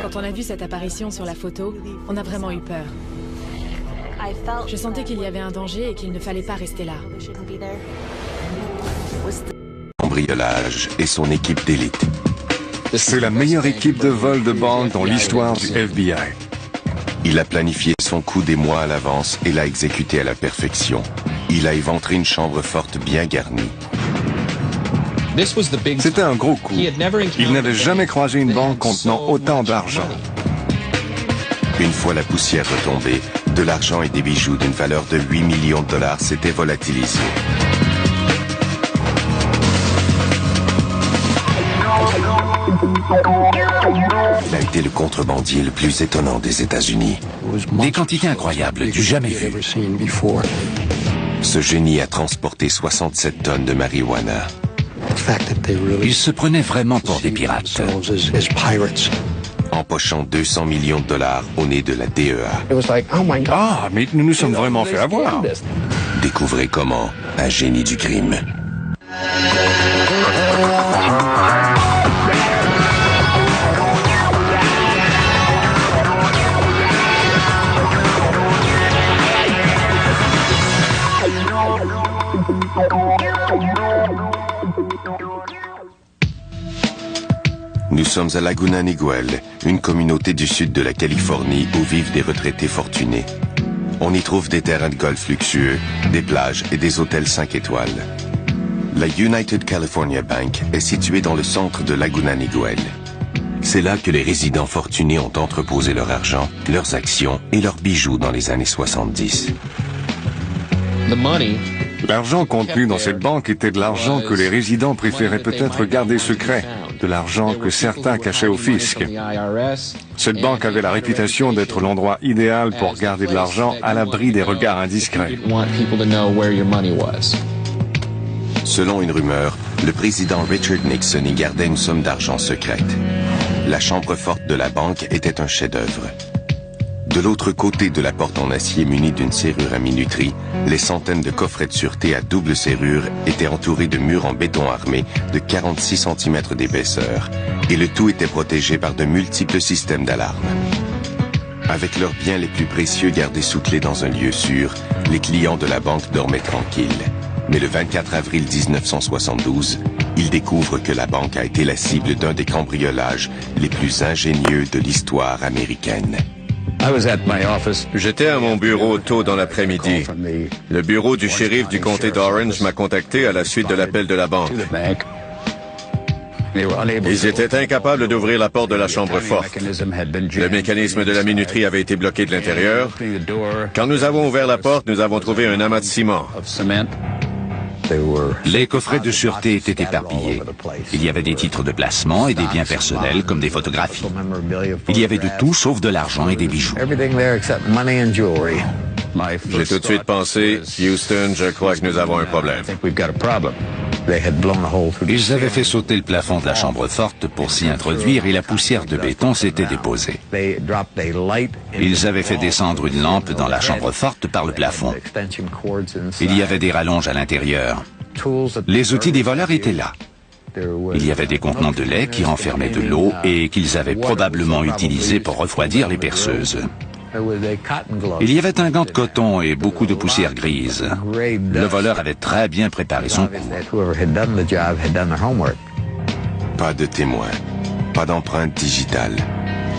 Quand on a vu cette apparition sur la photo, on a vraiment eu peur. Je sentais qu'il y avait un danger et qu'il ne fallait pas rester là. Cambriolage et son équipe d'élite. C'est la meilleure équipe de vol de banque dans l'histoire du FBI. Il a planifié son coup des mois à l'avance et l'a exécuté à la perfection. Il a éventré une chambre forte bien garnie. C'était un gros coup. Il n'avait jamais croisé une banque contenant autant d'argent. Une fois la poussière retombée, de l'argent et des bijoux d'une valeur de 8 millions de dollars s'étaient volatilisés. Il a été le contrebandier le plus étonnant des États-Unis. Des quantités incroyables, du jamais vu. Ce génie a transporté 67 tonnes de marijuana. Ils se prenaient vraiment pour des pirates. Empochant 200 millions de dollars au nez de la DEA. Ah, mais nous nous sommes vraiment fait avoir. Découvrez comment un génie du crime. Nous sommes à Laguna Niguel, une communauté du sud de la Californie où vivent des retraités fortunés. On y trouve des terrains de golf luxueux, des plages et des hôtels 5 étoiles. La United California Bank est située dans le centre de Laguna Niguel. C'est là que les résidents fortunés ont entreposé leur argent, leurs actions et leurs bijoux dans les années 70. L'argent contenu dans cette banque était de l'argent que les résidents préféraient peut-être garder secret, de l'argent que certains cachaient au fisc. Cette banque avait la réputation d'être l'endroit idéal pour garder de l'argent à l'abri des regards indiscrets. Selon une rumeur, le président Richard Nixon y gardait une somme d'argent secrète. La chambre forte de la banque était un chef-d'œuvre. De l'autre côté de la porte en acier munie d'une serrure à minuterie, les centaines de coffrets de sûreté à double serrure étaient entourés de murs en béton armé de 46 cm d'épaisseur, et le tout était protégé par de multiples systèmes d'alarme. Avec leurs biens les plus précieux gardés sous clé dans un lieu sûr, les clients de la banque dormaient tranquilles. Mais le 24 avril 1972, ils découvrent que la banque a été la cible d'un des cambriolages les plus ingénieux de l'histoire américaine. J'étais à mon bureau tôt dans l'après-midi. Le bureau du shérif du comté d'Orange m'a contacté à la suite de l'appel de la banque. Ils étaient incapables d'ouvrir la porte de la chambre forte. Le mécanisme de la minuterie avait été bloqué de l'intérieur. Quand nous avons ouvert la porte, nous avons trouvé un amas de ciment. Les coffrets de sûreté étaient éparpillés. Il y avait des titres de placement et des biens personnels comme des photographies. Il y avait de tout sauf de l'argent et des bijoux. J'ai tout de suite pensé, Houston, je crois que nous avons un problème. Ils avaient fait sauter le plafond de la chambre forte pour s'y introduire et la poussière de béton s'était déposée. Ils avaient fait descendre une lampe dans la chambre forte par le plafond. Il y avait des rallonges à l'intérieur. Les outils des voleurs étaient là. Il y avait des contenants de lait qui renfermaient de l'eau et qu'ils avaient probablement utilisés pour refroidir les perceuses. Il y avait un gant de coton et beaucoup de poussière grise. Le voleur avait très bien préparé son coup. Pas de témoins, pas d'empreinte digitale.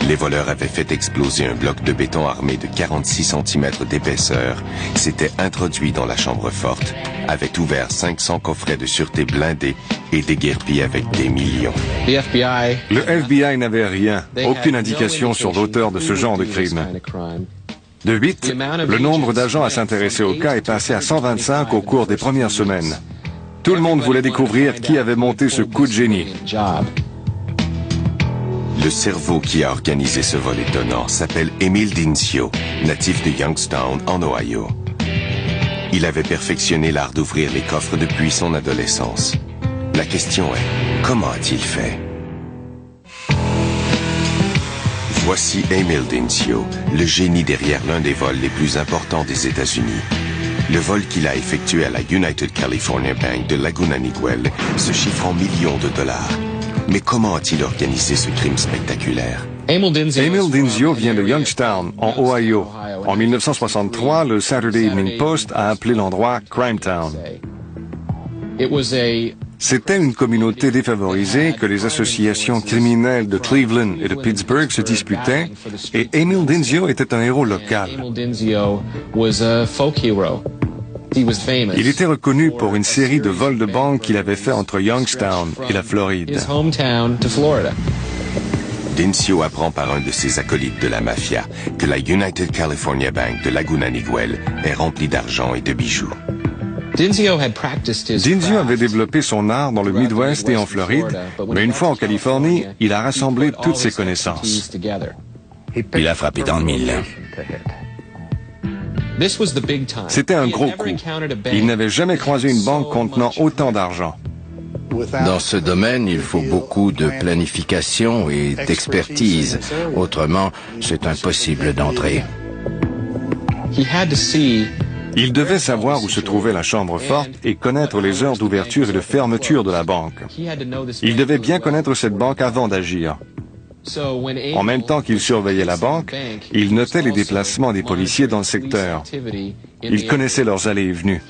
Les voleurs avaient fait exploser un bloc de béton armé de 46 cm d'épaisseur, s'étaient introduits dans la chambre forte, avaient ouvert 500 coffrets de sûreté blindés et déguerpis avec des millions. Le FBI n'avait rien, aucune indication sur l'auteur de ce genre de crime. De 8, le nombre d'agents à s'intéresser au cas est passé à 125 au cours des premières semaines. Tout le monde voulait découvrir qui avait monté ce coup de génie. Le cerveau qui a organisé ce vol étonnant s'appelle Emil Dincio, natif de Youngstown, en Ohio. Il avait perfectionné l'art d'ouvrir les coffres depuis son adolescence. La question est, comment a-t-il fait? Voici Emil Dincio, le génie derrière l'un des vols les plus importants des États-Unis. Le vol qu'il a effectué à la United California Bank de Laguna Niguel se chiffre en millions de dollars. Mais comment a-t-il organisé ce crime spectaculaire? Emil Dinzio vient de Youngstown, en Ohio. En 1963, le Saturday Evening Post a appelé l'endroit Crime Town. C'était une communauté défavorisée que les associations criminelles de Cleveland et de Pittsburgh se disputaient, et Emil Dinzio était un héros local. Il était reconnu pour une série de vols de banque qu'il avait fait entre Youngstown et la Floride. Dinzio apprend par un de ses acolytes de la mafia que la United California Bank de Laguna Niguel est remplie d'argent et de bijoux. Dinzio avait développé son art dans le Midwest et en Floride, mais une fois en Californie, il a rassemblé toutes ses connaissances. Il a frappé dans le mille. C'était un gros coup. Il n'avait jamais croisé une banque contenant autant d'argent. Dans ce domaine, il faut beaucoup de planification et d'expertise. Autrement, c'est impossible d'entrer. Il devait savoir où se trouvait la chambre forte et connaître les heures d'ouverture et de fermeture de la banque. Il devait bien connaître cette banque avant d'agir. En même temps qu'il surveillait la banque, il notait les déplacements des policiers dans le secteur. Il connaissait leurs allées et venues.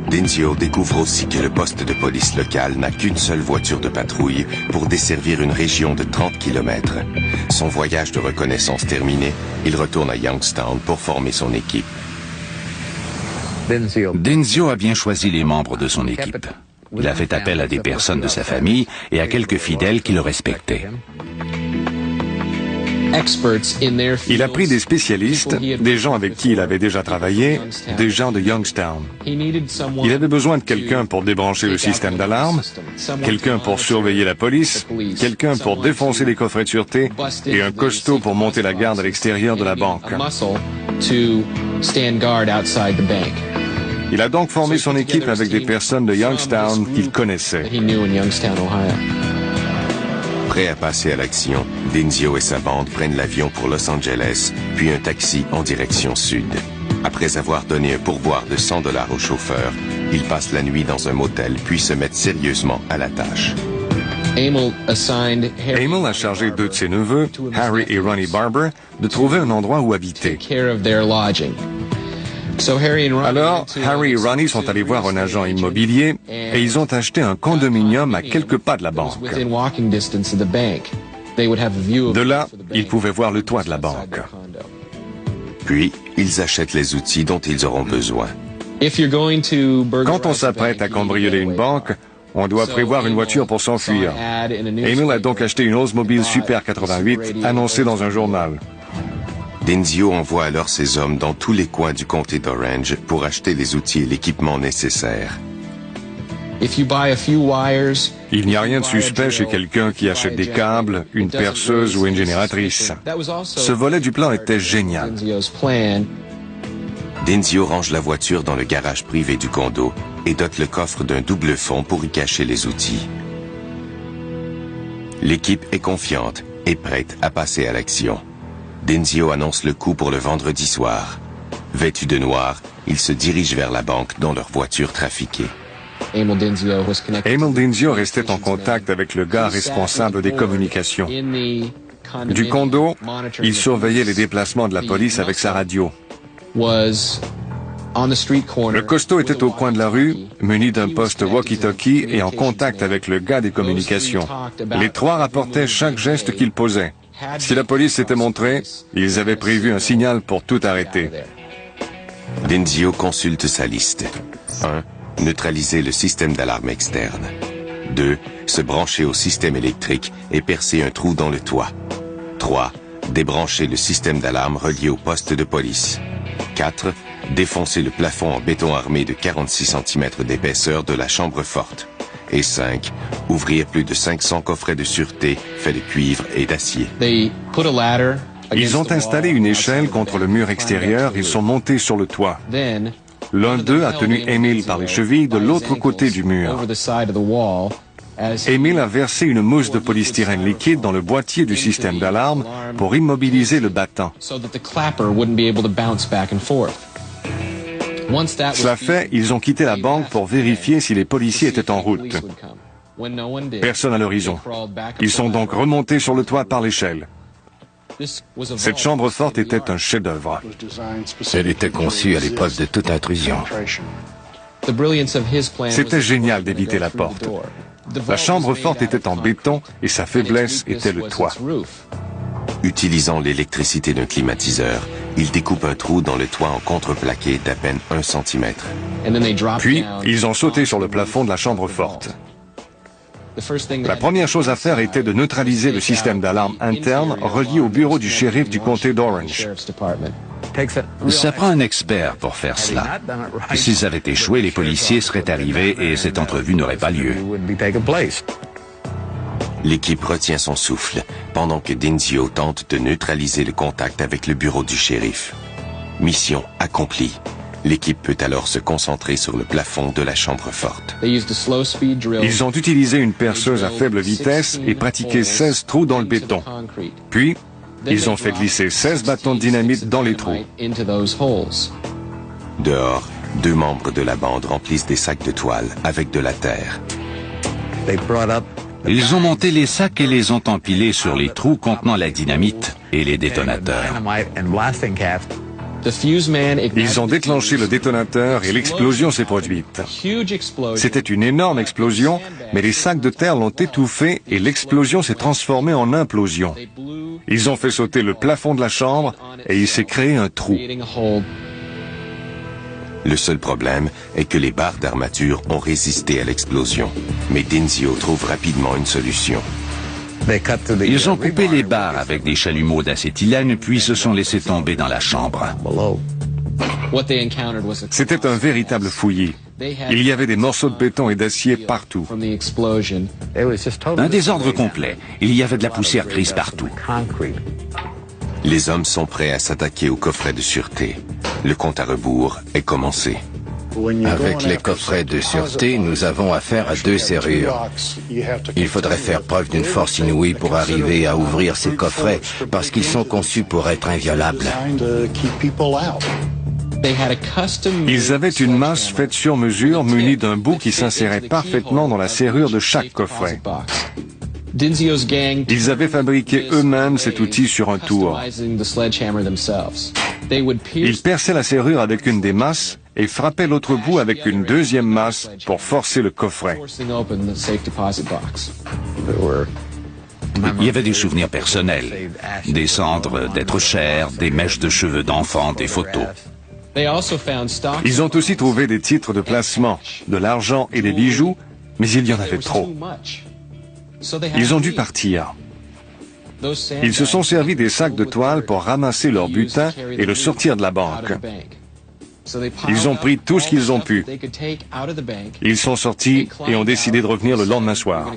Dinzio découvre aussi que le poste de police local n'a qu'une seule voiture de patrouille pour desservir une région de 30 km. Son voyage de reconnaissance terminé, il retourne à Youngstown pour former son équipe. Dinzio a bien choisi les membres de son équipe. Il a fait appel à des personnes de sa famille et à quelques fidèles qui le respectaient. Il a pris des spécialistes, des gens avec qui il avait déjà travaillé, des gens de Youngstown. Il avait besoin de quelqu'un pour débrancher le système d'alarme, quelqu'un pour surveiller la police, quelqu'un pour défoncer les coffrets de sûreté et un costaud pour monter la garde à l'extérieur de la banque. Il a donc formé son équipe avec des personnes de Youngstown qu'il connaissait. Prêt à passer à l'action, Dinzio et sa bande prennent l'avion pour Los Angeles, puis un taxi en direction sud. Après avoir donné un pourboire de $100 au chauffeur, ils passent la nuit dans un motel, puis se mettent sérieusement à la tâche. Emil a chargé deux de ses neveux, Harry et Ronnie Barber, de trouver un endroit où habiter. Alors, Harry et Ronnie sont allés voir un agent immobilier et ils ont acheté un condominium à quelques pas de la banque. De là, ils pouvaient voir le toit de la banque. Puis, ils achètent les outils dont ils auront besoin. Quand on s'apprête à cambrioler une banque, on doit prévoir une voiture pour s'enfuir. Emil a donc acheté une Oldsmobile Super 88 annoncée dans un journal. Dinzio envoie alors ses hommes dans tous les coins du comté d'Orange pour acheter les outils et l'équipement nécessaires. Il n'y a rien de suspect chez quelqu'un qui achète des câbles, une perceuse ou une génératrice. Ce volet du plan était génial. Dinzio range la voiture dans le garage privé du condo et dote le coffre d'un double fond pour y cacher les outils. L'équipe est confiante et prête à passer à l'action. Dinzio annonce le coup pour le vendredi soir. Vêtus de noir, ils se dirigent vers la banque dans leur voiture trafiquée. Emil Dinzio restait en contact avec le gars responsable des communications. Du condo, il surveillait les déplacements de la police avec sa radio. Le costaud était au coin de la rue, muni d'un poste walkie-talkie et en contact avec le gars des communications. Les trois rapportaient chaque geste qu'il posait. Si la police s'était montrée, ils avaient prévu un signal pour tout arrêter. Dinzio consulte sa liste. 1. Neutraliser le système d'alarme externe. 2. Se brancher au système électrique et percer un trou dans le toit. 3. Débrancher le système d'alarme relié au poste de police. 4. Défoncer le plafond en béton armé de 46 cm d'épaisseur de la chambre forte. Et 5. Ouvrir plus de 500 coffrets de sûreté faits de cuivre et d'acier. Ils ont installé une échelle contre le mur extérieur et sont montés sur le toit. L'un d'eux a tenu Emil par les chevilles de l'autre côté du mur. Emil a versé une mousse de polystyrène liquide dans le boîtier du système d'alarme pour immobiliser le battant. Cela fait, ils ont quitté la banque pour vérifier si les policiers étaient en route. Personne à l'horizon. Ils sont donc remontés sur le toit par l'échelle. Cette chambre forte était un chef-d'œuvre. Elle était conçue à l'épreuve de toute intrusion. C'était génial d'éviter la porte. La chambre forte était en béton et sa faiblesse était le toit. Utilisant l'électricité d'un climatiseur, ils découpent un trou dans le toit en contreplaqué d'à peine 1 centimètre. Puis, ils ont sauté sur le plafond de la chambre forte. La première chose à faire était de neutraliser le système d'alarme interne relié au bureau du shérif du comté d'Orange. Ça prend un expert pour faire cela. S'ils avaient échoué, les policiers seraient arrivés et cette entrevue n'aurait pas lieu. L'équipe retient son souffle pendant que Dinzio tente de neutraliser le contact avec le bureau du shérif. Mission accomplie. L'équipe peut alors se concentrer sur le plafond de la chambre forte. Ils ont utilisé une perceuse à faible vitesse et pratiqué 16 trous dans le béton. Puis, ils ont fait glisser 16 bâtons de dynamite dans les trous. Dehors, 2 membres de la bande remplissent des sacs de toile avec de la terre. Ils ont monté les sacs et les ont empilés sur les trous contenant la dynamite et les détonateurs. Ils ont déclenché le détonateur et l'explosion s'est produite. C'était une énorme explosion, mais les sacs de terre l'ont étouffée et l'explosion s'est transformée en implosion. Ils ont fait sauter le plafond de la chambre et il s'est créé un trou. Le seul problème est que les barres d'armature ont résisté à l'explosion. Mais Dinzio trouve rapidement une solution. Ils ont coupé les barres avec des chalumeaux d'acétylène puis se sont laissés tomber dans la chambre. C'était un véritable fouillis. Il y avait des morceaux de béton et d'acier partout. Un désordre complet. Il y avait de la poussière grise partout. Les hommes sont prêts à s'attaquer au coffret de sûreté. Le compte à rebours est commencé. Avec les coffrets de sûreté, nous avons affaire à 2 serrures. Il faudrait faire preuve d'une force inouïe pour arriver à ouvrir ces coffrets, parce qu'ils sont conçus pour être inviolables. Ils avaient une masse faite sur mesure munie d'un bout qui s'insérait parfaitement dans la serrure de chaque coffret. Ils avaient fabriqué eux-mêmes cet outil sur un tour. Ils perçaient la serrure avec une des masses et frappaient l'autre bout avec une deuxième masse pour forcer le coffret. Il y avait des souvenirs personnels, des cendres d'êtres chers, des mèches de cheveux d'enfants, des photos. Ils ont aussi trouvé des titres de placement, de l'argent et des bijoux, mais il y en avait trop. Ils ont dû partir. Ils se sont servis des sacs de toile pour ramasser leur butin et le sortir de la banque. Ils ont pris tout ce qu'ils ont pu. Ils sont sortis et ont décidé de revenir le lendemain soir.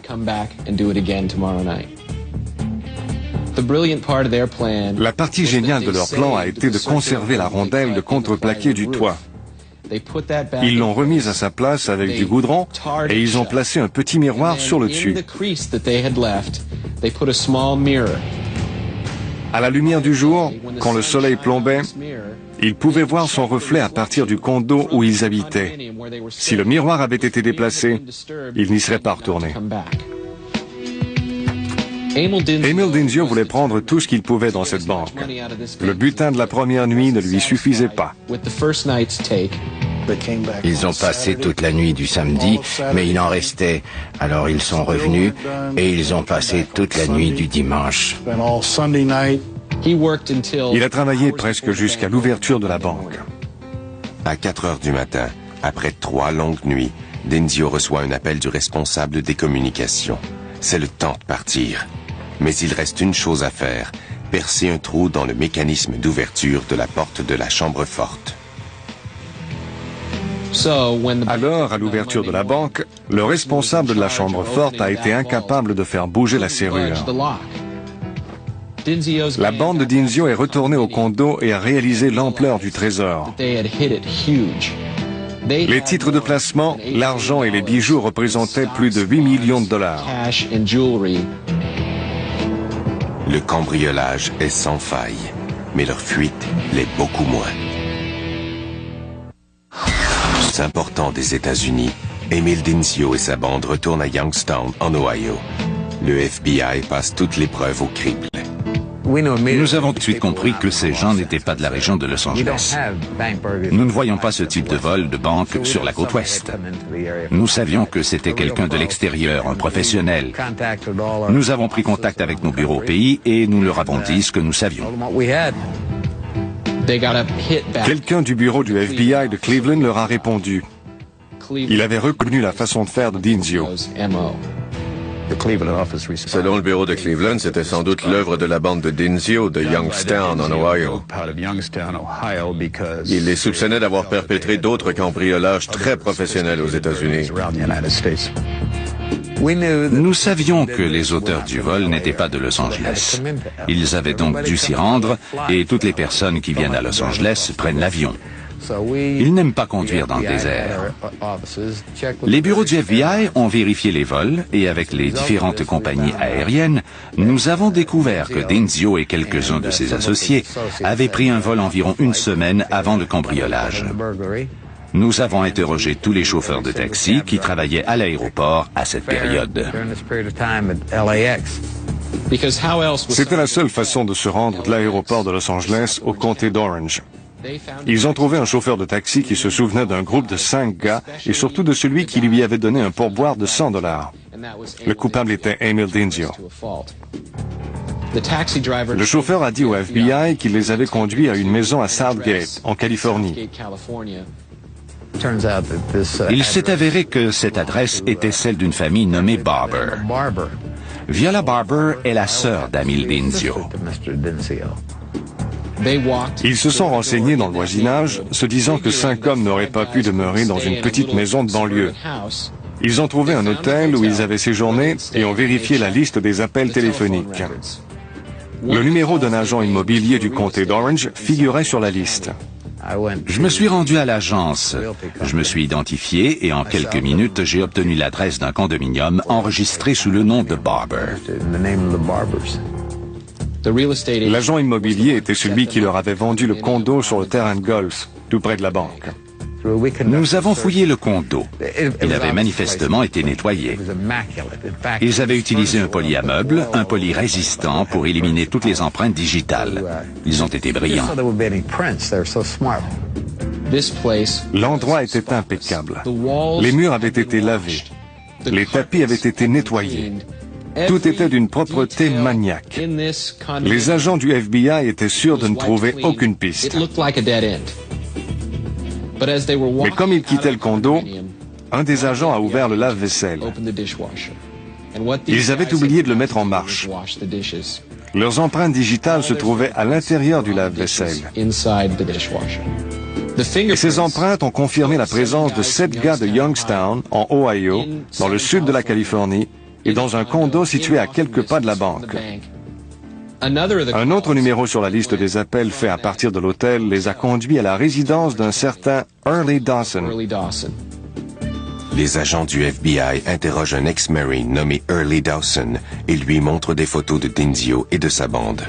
La partie géniale de leur plan a été de conserver la rondelle de contreplaqué du toit. Ils l'ont remise à sa place avec du goudron et ils ont placé un petit miroir sur le dessus. À la lumière du jour, quand le soleil plombait, ils pouvaient voir son reflet à partir du condo où ils habitaient. Si le miroir avait été déplacé, ils n'y seraient pas retournés. Emil Dinzio voulait prendre tout ce qu'il pouvait dans cette banque. Le butin de la première nuit ne lui suffisait pas. Ils ont passé toute la nuit du samedi, mais il en restait. Alors ils sont revenus et ils ont passé toute la nuit du dimanche. Il a travaillé presque jusqu'à l'ouverture de la banque. À 4 heures du matin, après 3 longues nuits, Dinzio reçoit un appel du responsable des communications. C'est le temps de partir. Mais il reste une chose à faire, percer un trou dans le mécanisme d'ouverture de la porte de la chambre forte. Alors, à l'ouverture de la banque, le responsable de la chambre forte a été incapable de faire bouger la serrure. La bande de Dinzio est retournée au condo et a réalisé l'ampleur du trésor. Les titres de placement, l'argent et les bijoux représentaient plus de 8 millions de dollars. Le cambriolage est sans faille, mais leur fuite l'est beaucoup moins. Plus important des États-Unis, Emil Dinzio et sa bande retournent à Youngstown, en Ohio. Le FBI passe toutes les preuves au crible. Nous avons tout de suite compris que ces gens n'étaient pas de la région de Los Angeles. Nous ne voyons pas ce type de vol de banque sur la côte ouest. Nous savions que c'était quelqu'un de l'extérieur, un professionnel. Nous avons pris contact avec nos bureaux au pays et nous leur avons dit ce que nous savions. Quelqu'un du bureau du FBI de Cleveland leur a répondu. Il avait reconnu la façon de faire de Dinzio. Selon le bureau de Cleveland, c'était sans doute l'œuvre de la bande de Dinzio de Youngstown, en Ohio. Il les soupçonnait d'avoir perpétré d'autres cambriolages très professionnels aux États-Unis. Nous savions que les auteurs du vol n'étaient pas de Los Angeles. Ils avaient donc dû s'y rendre et toutes les personnes qui viennent à Los Angeles prennent l'avion. Ils n'aiment pas conduire dans le désert. Les bureaux du FBI ont vérifié les vols et avec les différentes compagnies aériennes, nous avons découvert que Dinzio et quelques-uns de ses associés avaient pris un vol environ une semaine avant le cambriolage. Nous avons interrogé tous les chauffeurs de taxi qui travaillaient à l'aéroport à cette période. C'était la seule façon de se rendre de l'aéroport de Los Angeles au comté d'Orange. Ils ont trouvé un chauffeur de taxi qui se souvenait d'un groupe de 5 gars et surtout de celui qui lui avait donné un pourboire de $100. Le coupable était Emil Dinzio. Le chauffeur a dit au FBI qu'il les avait conduits à une maison à Southgate, en Californie. Il s'est avéré que cette adresse était celle d'une famille nommée Barber. Viola Barber est la sœur d'Emil Dinzio. Ils se sont renseignés dans le voisinage, se disant que 5 hommes n'auraient pas pu demeurer dans une petite maison de banlieue. Ils ont trouvé un hôtel où ils avaient séjourné et ont vérifié la liste des appels téléphoniques. Le numéro d'un agent immobilier du comté d'Orange figurait sur la liste. Je me suis rendu à l'agence. Je me suis identifié et en quelques minutes, j'ai obtenu l'adresse d'un condominium enregistré sous le nom de Barber. L'agent immobilier était celui qui leur avait vendu le condo sur le terrain de golf, tout près de la banque. Nous avons fouillé le condo. Il avait manifestement été nettoyé. Ils avaient utilisé un poli à meubles, un poli résistant pour éliminer toutes les empreintes digitales. Ils ont été brillants. L'endroit était impeccable. Les murs avaient été lavés. Les tapis avaient été nettoyés. Tout était d'une propreté maniaque. Les agents du FBI étaient sûrs de ne trouver aucune piste. Mais comme ils quittaient le condo, un des agents a ouvert le lave-vaisselle. Ils avaient oublié de le mettre en marche. Leurs empreintes digitales se trouvaient à l'intérieur du lave-vaisselle. Et ces empreintes ont confirmé la présence de 7 gars de Youngstown, en Ohio, dans le sud de la Californie, et dans un condo situé à quelques pas de la banque. Un autre numéro sur la liste des appels faits à partir de l'hôtel les a conduits à la résidence d'un certain Early Dawson. Les agents du FBI interrogent un ex-marine nommé Early Dawson et lui montrent des photos de Dinzio et de sa bande.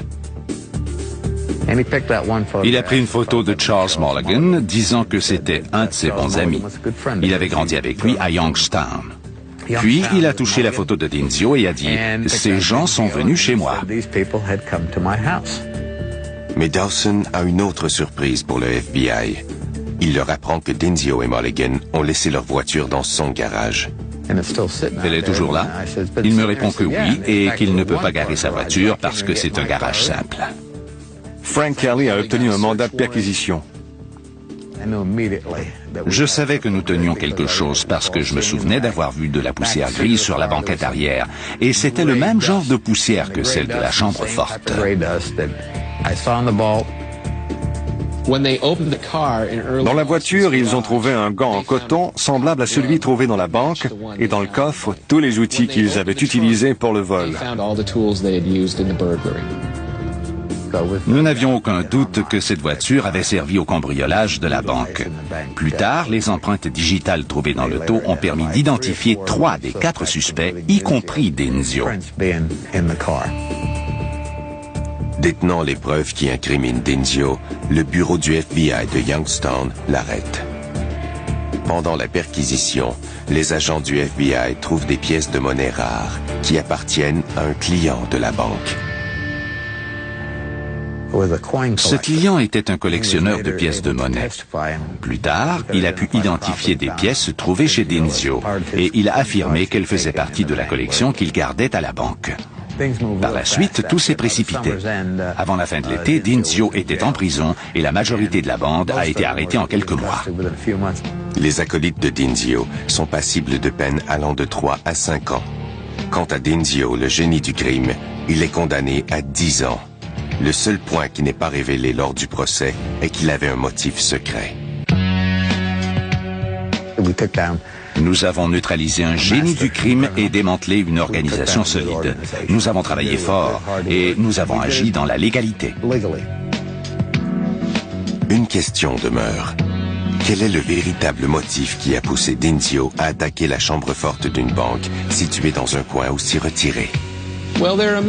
Il a pris une photo de Charles Mulligan disant que c'était un de ses bons amis. Il avait grandi avec lui à Youngstown. Puis, il a touché la photo de Dinzio et a dit « Ces gens sont venus chez moi ». Mais Dawson a une autre surprise pour le FBI. Il leur apprend que Dinzio et Mulligan ont laissé leur voiture dans son garage. Elle est toujours là. Il me répond que oui et qu'il ne peut pas garer sa voiture parce que c'est un garage simple. Frank Kelly a obtenu un mandat de perquisition. Je savais que nous tenions quelque chose parce que je me souvenais d'avoir vu de la poussière grise sur la banquette arrière. Et c'était le même genre de poussière que celle de la chambre forte. Dans la voiture, ils ont trouvé un gant en coton semblable à celui trouvé dans la banque et dans le coffre, tous les outils qu'ils avaient utilisés pour le vol. Nous n'avions aucun doute que cette voiture avait servi au cambriolage de la banque. Plus tard, les empreintes digitales trouvées dans le taux ont permis d'identifier 3 des 4 suspects, y compris Dinzio. Détenant les preuves qui incriminent Dinzio, le bureau du FBI de Youngstown l'arrête. Pendant la perquisition, les agents du FBI trouvent des pièces de monnaie rares qui appartiennent à un client de la banque. Ce client était un collectionneur de pièces de monnaie. Plus tard, il a pu identifier des pièces trouvées chez Dinzio et il a affirmé qu'elles faisaient partie de la collection qu'il gardait à la banque. Par la suite, tout s'est précipité. Avant la fin de l'été, Dinzio était en prison et la majorité de la bande a été arrêtée en quelques mois. Les acolytes de Dinzio sont passibles de peines allant de 3 à 5 ans. Quant à Dinzio, le génie du crime, il est condamné à 10 ans. Le seul point qui n'est pas révélé lors du procès est qu'il avait un motif secret. Nous avons neutralisé un génie du crime et démantelé une organisation solide. Nous avons travaillé fort et nous avons agi dans la légalité. Une question demeure. Quel est le véritable motif qui a poussé Dinzio à attaquer la chambre forte d'une banque située dans un coin aussi retiré?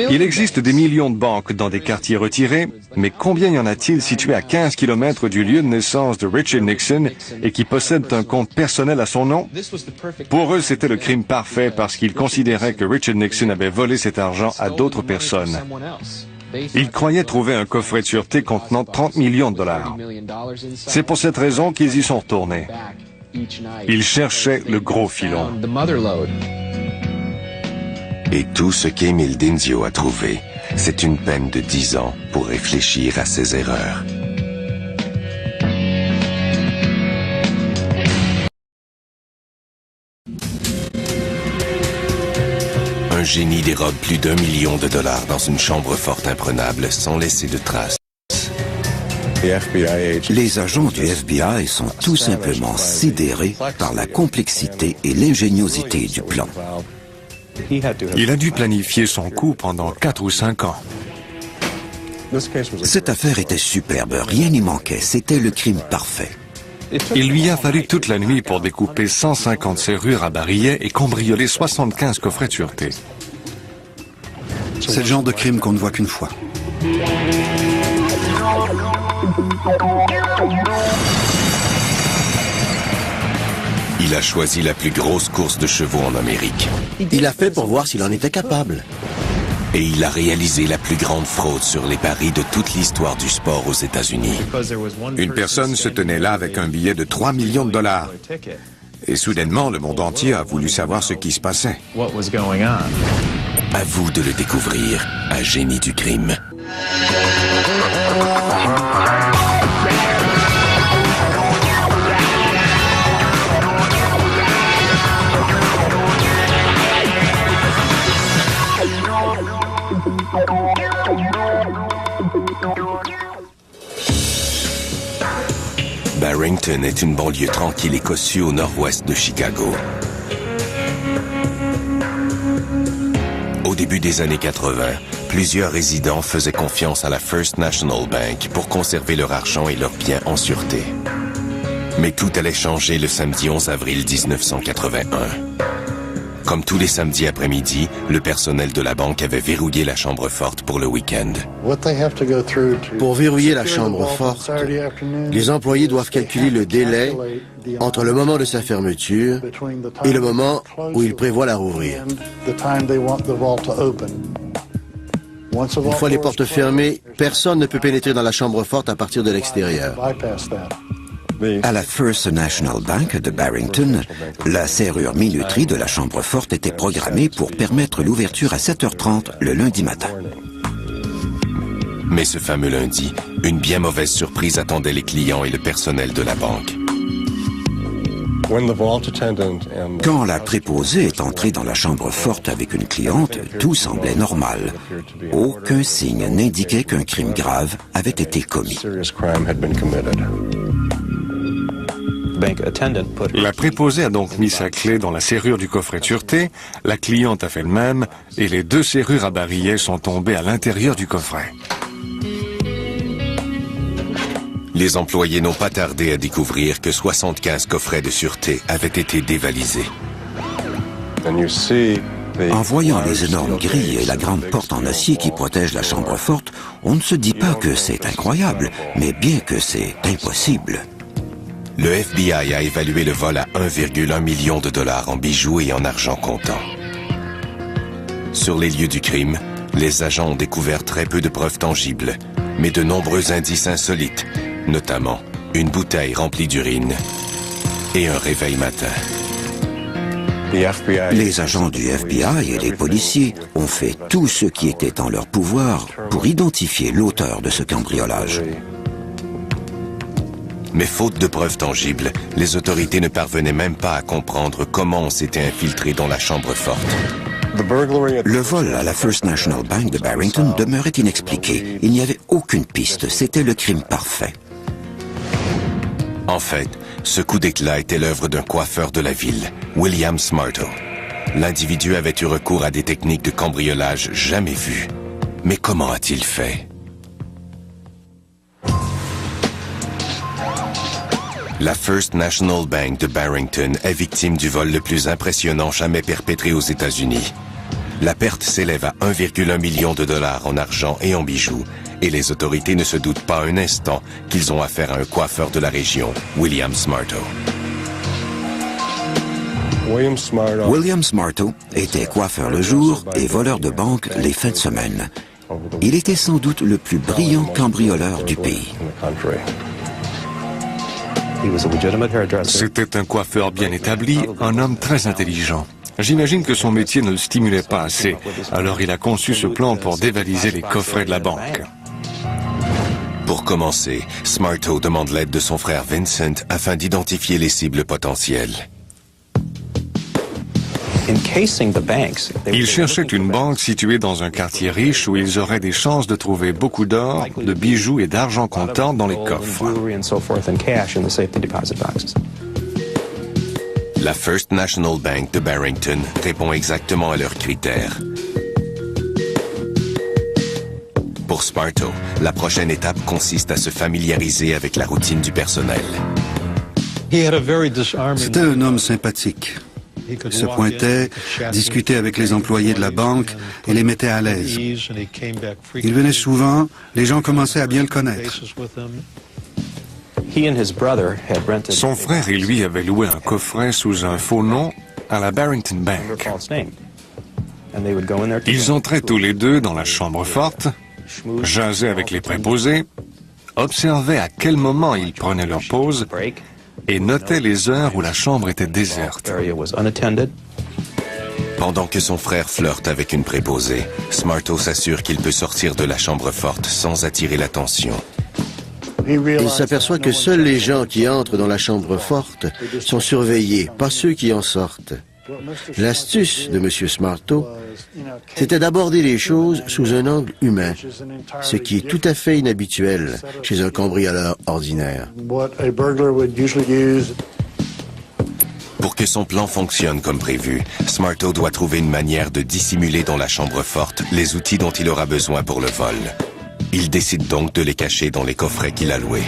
Il existe des millions de banques dans des quartiers retirés, mais combien y en a-t-il situés à 15 km du lieu de naissance de Richard Nixon et qui possèdent un compte personnel à son nom? Pour eux, c'était le crime parfait parce qu'ils considéraient que Richard Nixon avait volé cet argent à d'autres personnes. Ils croyaient trouver un coffret de sûreté contenant 30 millions de dollars. C'est pour cette raison qu'ils y sont retournés. Ils cherchaient le gros filon. Et tout ce qu'Émile Dinzio a trouvé, c'est une peine de 10 ans pour réfléchir à ses erreurs. Un génie dérobe plus d'1 million de dollars dans une chambre forte imprenable sans laisser de traces. Les agents du FBI sont tout simplement sidérés par la complexité et l'ingéniosité du plan. Il a dû planifier son coup pendant 4 ou 5 ans. Cette affaire était superbe, rien n'y manquait, c'était le crime parfait. Il lui a fallu toute la nuit pour découper 150 serrures à barillet et cambrioler 75 coffrets de sûreté. C'est le genre de crime qu'on ne voit qu'une fois. Il a choisi la plus grosse course de chevaux en Amérique. Il a fait pour voir s'il en était capable. Et il a réalisé la plus grande fraude sur les paris de toute l'histoire du sport aux États-Unis. Une personne se tenait là avec un billet de 3 millions de dollars. Et soudainement, le monde entier a voulu savoir ce qui se passait. À vous de le découvrir, un génie du crime. Barrington est une banlieue tranquille et cossue au nord-ouest de Chicago. Au début des années 80, plusieurs résidents faisaient confiance à la First National Bank pour conserver leur argent et leurs biens en sûreté. Mais tout allait changer le samedi 11 avril 1981. Comme tous les samedis après-midi, le personnel de la banque avait verrouillé la chambre forte pour le week-end. Pour verrouiller la chambre forte, les employés doivent calculer le délai entre le moment de sa fermeture et le moment où ils prévoient la rouvrir. Une fois les portes fermées, personne ne peut pénétrer dans la chambre forte à partir de l'extérieur. À la First National Bank de Barrington, la serrure minuterie de la chambre forte était programmée pour permettre l'ouverture à 7h30 le lundi matin. Mais ce fameux lundi, une bien mauvaise surprise attendait les clients et le personnel de la banque. Quand la préposée est entrée dans la chambre forte avec une cliente, tout semblait normal. Aucun signe n'indiquait qu'un crime grave avait été commis. La préposée a donc mis sa clé dans la serrure du coffret de sûreté, la cliente a fait le même, et les 2 serrures à barillet sont tombées à l'intérieur du coffret. Les employés n'ont pas tardé à découvrir que 75 coffrets de sûreté avaient été dévalisés. En voyant les énormes grilles et la grande porte en acier qui protège la chambre forte, on ne se dit pas que c'est incroyable, mais bien que c'est impossible. Le FBI a évalué le vol à 1,1 million de dollars en bijoux et en argent comptant. Sur les lieux du crime, les agents ont découvert très peu de preuves tangibles, mais de nombreux indices insolites, notamment une bouteille remplie d'urine et un réveil matin. Les agents du FBI et les policiers ont fait tout ce qui était en leur pouvoir pour identifier l'auteur de ce cambriolage. Mais faute de preuves tangibles, les autorités ne parvenaient même pas à comprendre comment on s'était infiltré dans la chambre forte. Le vol à la First National Bank de Barrington demeurait inexpliqué. Il n'y avait aucune piste, c'était le crime parfait. En fait, ce coup d'éclat était l'œuvre d'un coiffeur de la ville, William Smarto. L'individu avait eu recours à des techniques de cambriolage jamais vues. Mais comment a-t-il fait? La First National Bank de Barrington est victime du vol le plus impressionnant jamais perpétré aux États-Unis. La perte s'élève à 1,1 million de dollars en argent et en bijoux, et les autorités ne se doutent pas un instant qu'ils ont affaire à un coiffeur de la région, William Smarto. William Smarto était coiffeur le jour et voleur de banque les fins de semaine. Il était sans doute le plus brillant cambrioleur du pays. C'était un coiffeur bien établi, un homme très intelligent. J'imagine que son métier ne le stimulait pas assez, alors il a conçu ce plan pour dévaliser les coffrets de la banque. Pour commencer, Smarto demande l'aide de son frère Vincent afin d'identifier les cibles potentielles. Ils cherchaient une banque située dans un quartier riche où ils auraient des chances de trouver beaucoup d'or, de bijoux et d'argent comptant dans les coffres. La First National Bank de Barrington répond exactement à leurs critères. Pour Smarto, la prochaine étape consiste à se familiariser avec la routine du personnel. C'était un homme sympathique. Il se pointait, discutait avec les employés de la banque et les mettait à l'aise. Il venait souvent, les gens commençaient à bien le connaître. Son frère et lui avaient loué un coffret sous un faux nom à la Barrington Bank. Ils entraient tous les deux dans la chambre forte, jasaient avec les préposés, observaient à quel moment ils prenaient leur pause et notait les heures où la chambre était déserte. Pendant que son frère flirte avec une préposée, Smarto s'assure qu'il peut sortir de la chambre forte sans attirer l'attention. Il s'aperçoit que seuls les gens qui entrent dans la chambre forte sont surveillés, pas ceux qui en sortent. L'astuce de M. Smarto, c'était d'aborder les choses sous un angle humain, ce qui est tout à fait inhabituel chez un cambrioleur ordinaire. Pour que son plan fonctionne comme prévu, Smarto doit trouver une manière de dissimuler dans la chambre forte les outils dont il aura besoin pour le vol. Il décide donc de les cacher dans les coffrets qu'il a loués.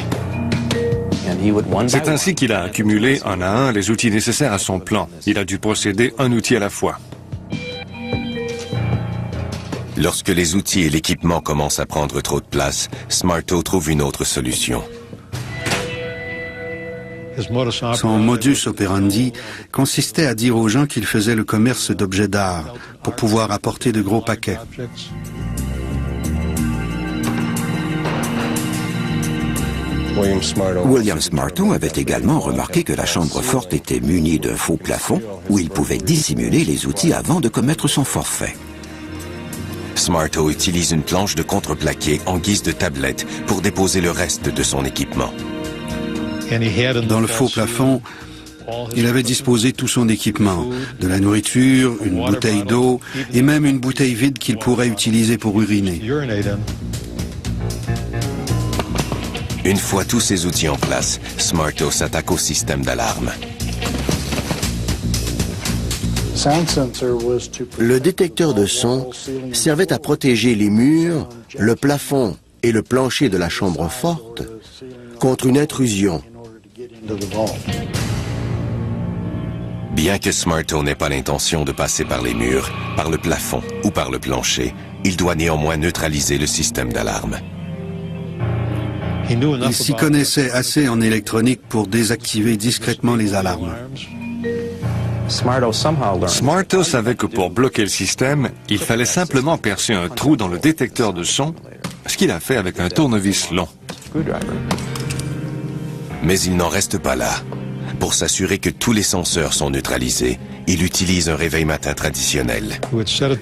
C'est ainsi qu'il a accumulé un à un les outils nécessaires à son plan. Il a dû procéder un outil à la fois. Lorsque les outils et l'équipement commencent à prendre trop de place, Smarto trouve une autre solution. Son modus operandi consistait à dire aux gens qu'il faisait le commerce d'objets d'art pour pouvoir apporter de gros paquets. William Smarto avait également remarqué que la chambre forte était munie d'un faux plafond où il pouvait dissimuler les outils avant de commettre son forfait. Smarto utilise une planche de contreplaqué en guise de tablette pour déposer le reste de son équipement. Dans le faux plafond, il avait disposé tout son équipement, de la nourriture, une bouteille d'eau et même une bouteille vide qu'il pourrait utiliser pour uriner. Une fois tous ces outils en place, Smarto s'attaque au système d'alarme. Le détecteur de son servait à protéger les murs, le plafond et le plancher de la chambre forte contre une intrusion. Bien que Smarto n'ait pas l'intention de passer par les murs, par le plafond ou par le plancher, il doit néanmoins neutraliser le système d'alarme. Il s'y connaissait assez en électronique pour désactiver discrètement les alarmes. Smarto savait que pour bloquer le système, il fallait simplement percer un trou dans le détecteur de son, ce qu'il a fait avec un tournevis long. Mais il n'en reste pas là. Pour s'assurer que tous les senseurs sont neutralisés, il utilise un réveil matin traditionnel.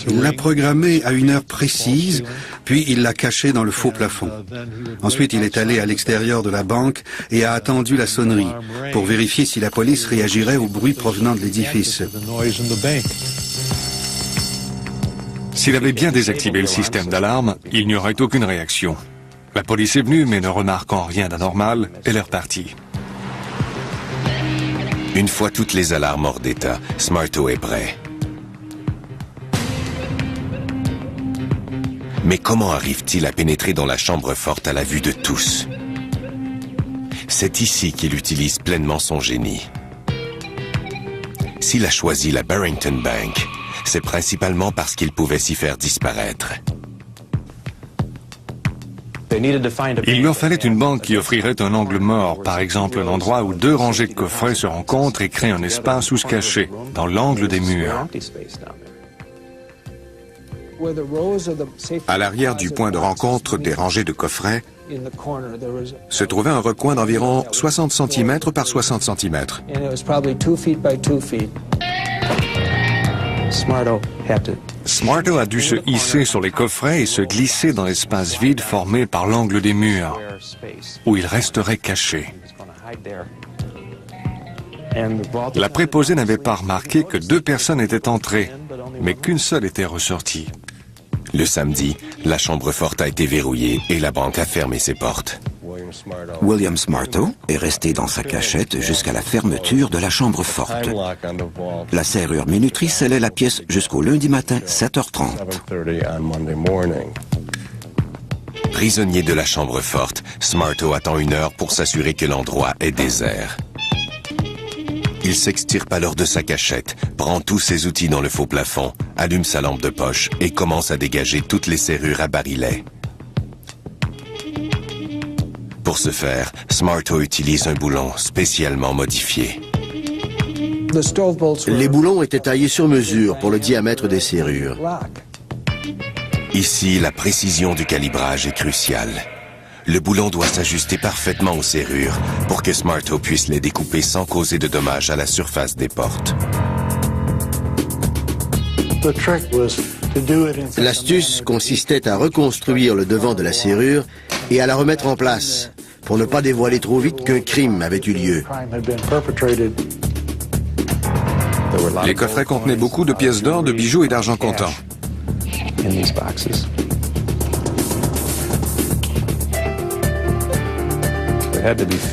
Il l'a programmé à une heure précise, puis il l'a caché dans le faux plafond. Ensuite, il est allé à l'extérieur de la banque et a attendu la sonnerie pour vérifier si la police réagirait au bruit provenant de l'édifice. S'il avait bien désactivé le système d'alarme, il n'y aurait aucune réaction. La police est venue, mais ne remarquant rien d'anormal, elle est repartie. Une fois toutes les alarmes hors d'état, Smarto est prêt. Mais comment arrive-t-il à pénétrer dans la chambre forte à la vue de tous? C'est ici qu'il utilise pleinement son génie. S'il a choisi la Barrington Bank, c'est principalement parce qu'il pouvait s'y faire disparaître. Il leur fallait une banque qui offrirait un angle mort, par exemple un endroit où deux rangées de coffrets se rencontrent et créent un espace où se cacher, dans l'angle des murs. À l'arrière du point de rencontre des rangées de coffrets se trouvait un recoin d'environ 60 cm par 60 cm. Smarto a dû se hisser sur les coffrets et se glisser dans l'espace vide formé par l'angle des murs, où il resterait caché. La préposée n'avait pas remarqué que deux personnes étaient entrées, mais qu'une seule était ressortie. Le samedi, la chambre forte a été verrouillée et la banque a fermé ses portes. William Smarto est resté dans sa cachette jusqu'à la fermeture de la chambre forte. La serrure minuterie scellait la pièce jusqu'au lundi matin, 7h30. Prisonnier de la chambre forte, Smarto attend une heure pour s'assurer que l'endroit est désert. Il s'extirpe alors de sa cachette, prend tous ses outils dans le faux plafond, allume sa lampe de poche et commence à dégager toutes les serrures à barillet. Pour ce faire, Smarto utilise un boulon spécialement modifié. Les boulons étaient taillés sur mesure pour le diamètre des serrures. Ici, la précision du calibrage est cruciale. Le boulon doit s'ajuster parfaitement aux serrures pour que Smarto puisse les découper sans causer de dommages à la surface des portes. L'astuce consistait à reconstruire le devant de la serrure et à la remettre en place, pour ne pas dévoiler trop vite qu'un crime avait eu lieu. Les coffrets contenaient beaucoup de pièces d'or, de bijoux et d'argent comptant.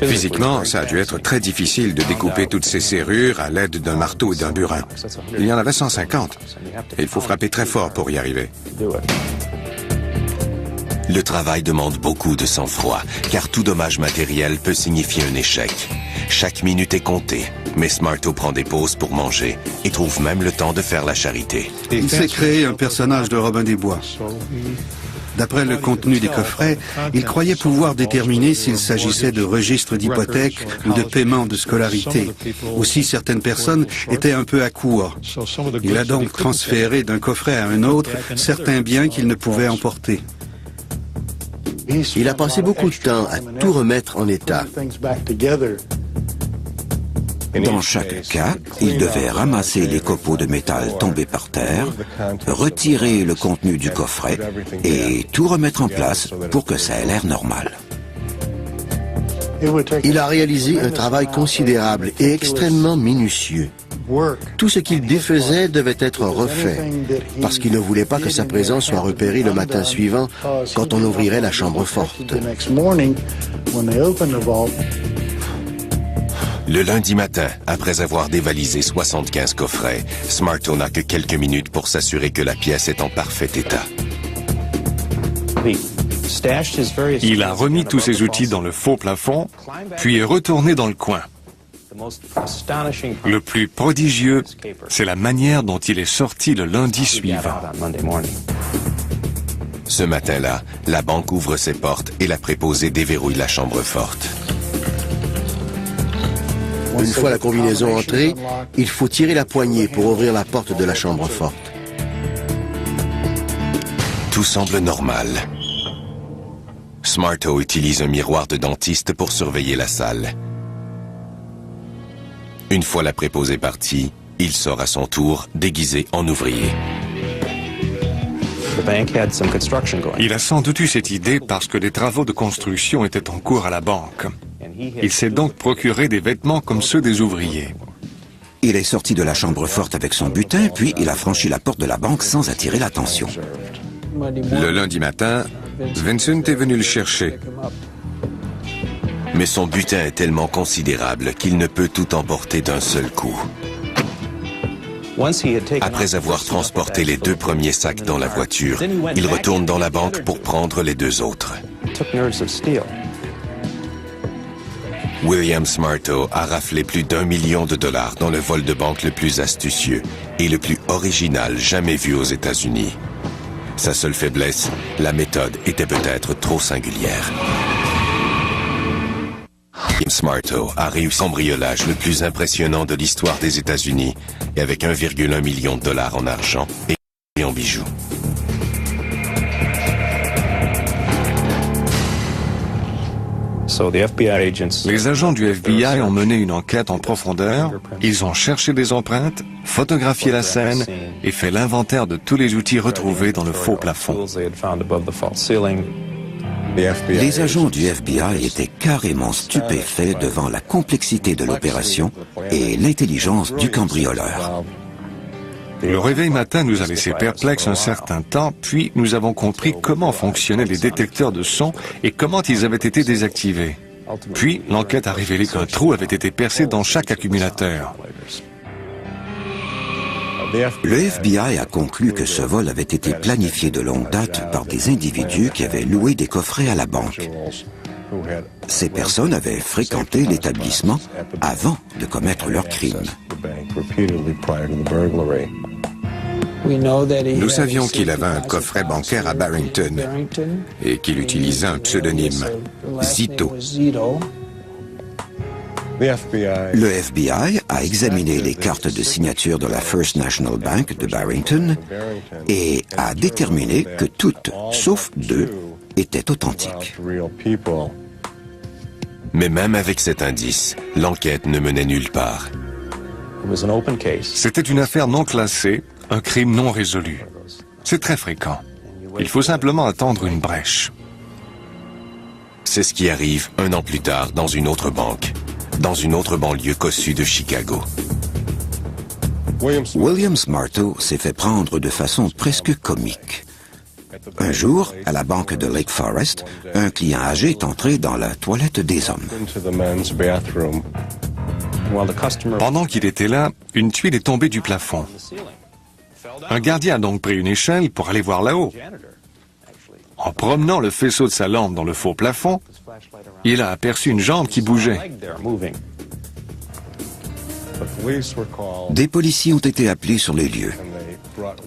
Physiquement, ça a dû être très difficile de découper toutes ces serrures à l'aide d'un marteau et d'un burin. Il y en avait 150. Et il faut frapper très fort pour y arriver. Le travail demande beaucoup de sang-froid, car tout dommage matériel peut signifier un échec. Chaque minute est comptée, mais Smarto prend des pauses pour manger et trouve même le temps de faire la charité. Il s'est créé un personnage de Robin des Bois. D'après le contenu des coffrets, il croyait pouvoir déterminer s'il s'agissait de registres d'hypothèque ou de paiement de scolarité, ou si certaines personnes étaient un peu à court. Il a donc transféré d'un coffret à un autre certains biens qu'il ne pouvait emporter. Il a passé beaucoup de temps à tout remettre en état. Dans chaque cas, il devait ramasser les copeaux de métal tombés par terre, retirer le contenu du coffret et tout remettre en place pour que ça ait l'air normal. Il a réalisé un travail considérable et extrêmement minutieux. Tout ce qu'il défaisait devait être refait, parce qu'il ne voulait pas que sa présence soit repérée le matin suivant quand on ouvrirait la chambre forte. Le lundi matin, après avoir dévalisé 75 coffrets, Smarto n'a que quelques minutes pour s'assurer que la pièce est en parfait état. Il a remis tous ses outils dans le faux plafond, puis est retourné dans le coin. Le plus prodigieux, c'est la manière dont il est sorti le lundi suivant. Ce matin-là, la banque ouvre ses portes et la préposée déverrouille la chambre forte. Une fois la combinaison entrée, il faut tirer la poignée pour ouvrir la porte de la chambre forte. Tout semble normal. Smarto utilise un miroir de dentiste pour surveiller la salle. Une fois la préposée partie, il sort à son tour, déguisé en ouvrier. Il a sans doute eu cette idée parce que des travaux de construction étaient en cours à la banque. Il s'est donc procuré des vêtements comme ceux des ouvriers. Il est sorti de la chambre forte avec son butin, puis il a franchi la porte de la banque sans attirer l'attention. Le lundi matin, Vincent est venu le chercher. Mais son butin est tellement considérable qu'il ne peut tout emporter d'un seul coup. Après avoir transporté les 2 premiers sacs dans la voiture, il retourne dans la banque pour prendre les 2 autres. William Smarto a raflé plus d'1 million de dollars dans le vol de banque le plus astucieux et le plus original jamais vu aux États-Unis. Sa seule faiblesse, la méthode était peut-être trop singulière. William Smarto a réussi le cambriolage le plus impressionnant de l'histoire des États-Unis et avec 1,1 million de dollars en argent et en bijoux. Les agents du FBI ont mené une enquête en profondeur, ils ont cherché des empreintes, photographié la scène et fait l'inventaire de tous les outils retrouvés dans le faux plafond. Les agents du FBI étaient carrément stupéfaits devant la complexité de l'opération et l'intelligence du cambrioleur. Le réveil matin nous a laissé perplexes un certain temps, puis nous avons compris comment fonctionnaient les détecteurs de son et comment ils avaient été désactivés. Puis, l'enquête a révélé qu'un trou avait été percé dans chaque accumulateur. Le FBI a conclu que ce vol avait été planifié de longue date par des individus qui avaient loué des coffrets à la banque. Ces personnes avaient fréquenté l'établissement avant de commettre leur crime. Nous savions qu'il avait un coffret bancaire à Barrington et qu'il utilisait un pseudonyme, Zito. Le FBI a examiné les cartes de signature de la First National Bank de Barrington et a déterminé que toutes, sauf 2, étaient authentiques. Mais même avec cet indice, l'enquête ne menait nulle part. C'était une affaire non classée, un crime non résolu. C'est très fréquent. Il faut simplement attendre une brèche. C'est ce qui arrive 1 an plus tard dans une autre banque, dans une autre banlieue cossue de Chicago. William Smarto s'est fait prendre de façon presque comique. Un jour, à la banque de Lake Forest, un client âgé est entré dans la toilette des hommes. Pendant qu'il était là, une tuile est tombée du plafond. Un gardien a donc pris une échelle pour aller voir là-haut. En promenant le faisceau de sa lampe dans le faux plafond, il a aperçu une jambe qui bougeait. Des policiers ont été appelés sur les lieux.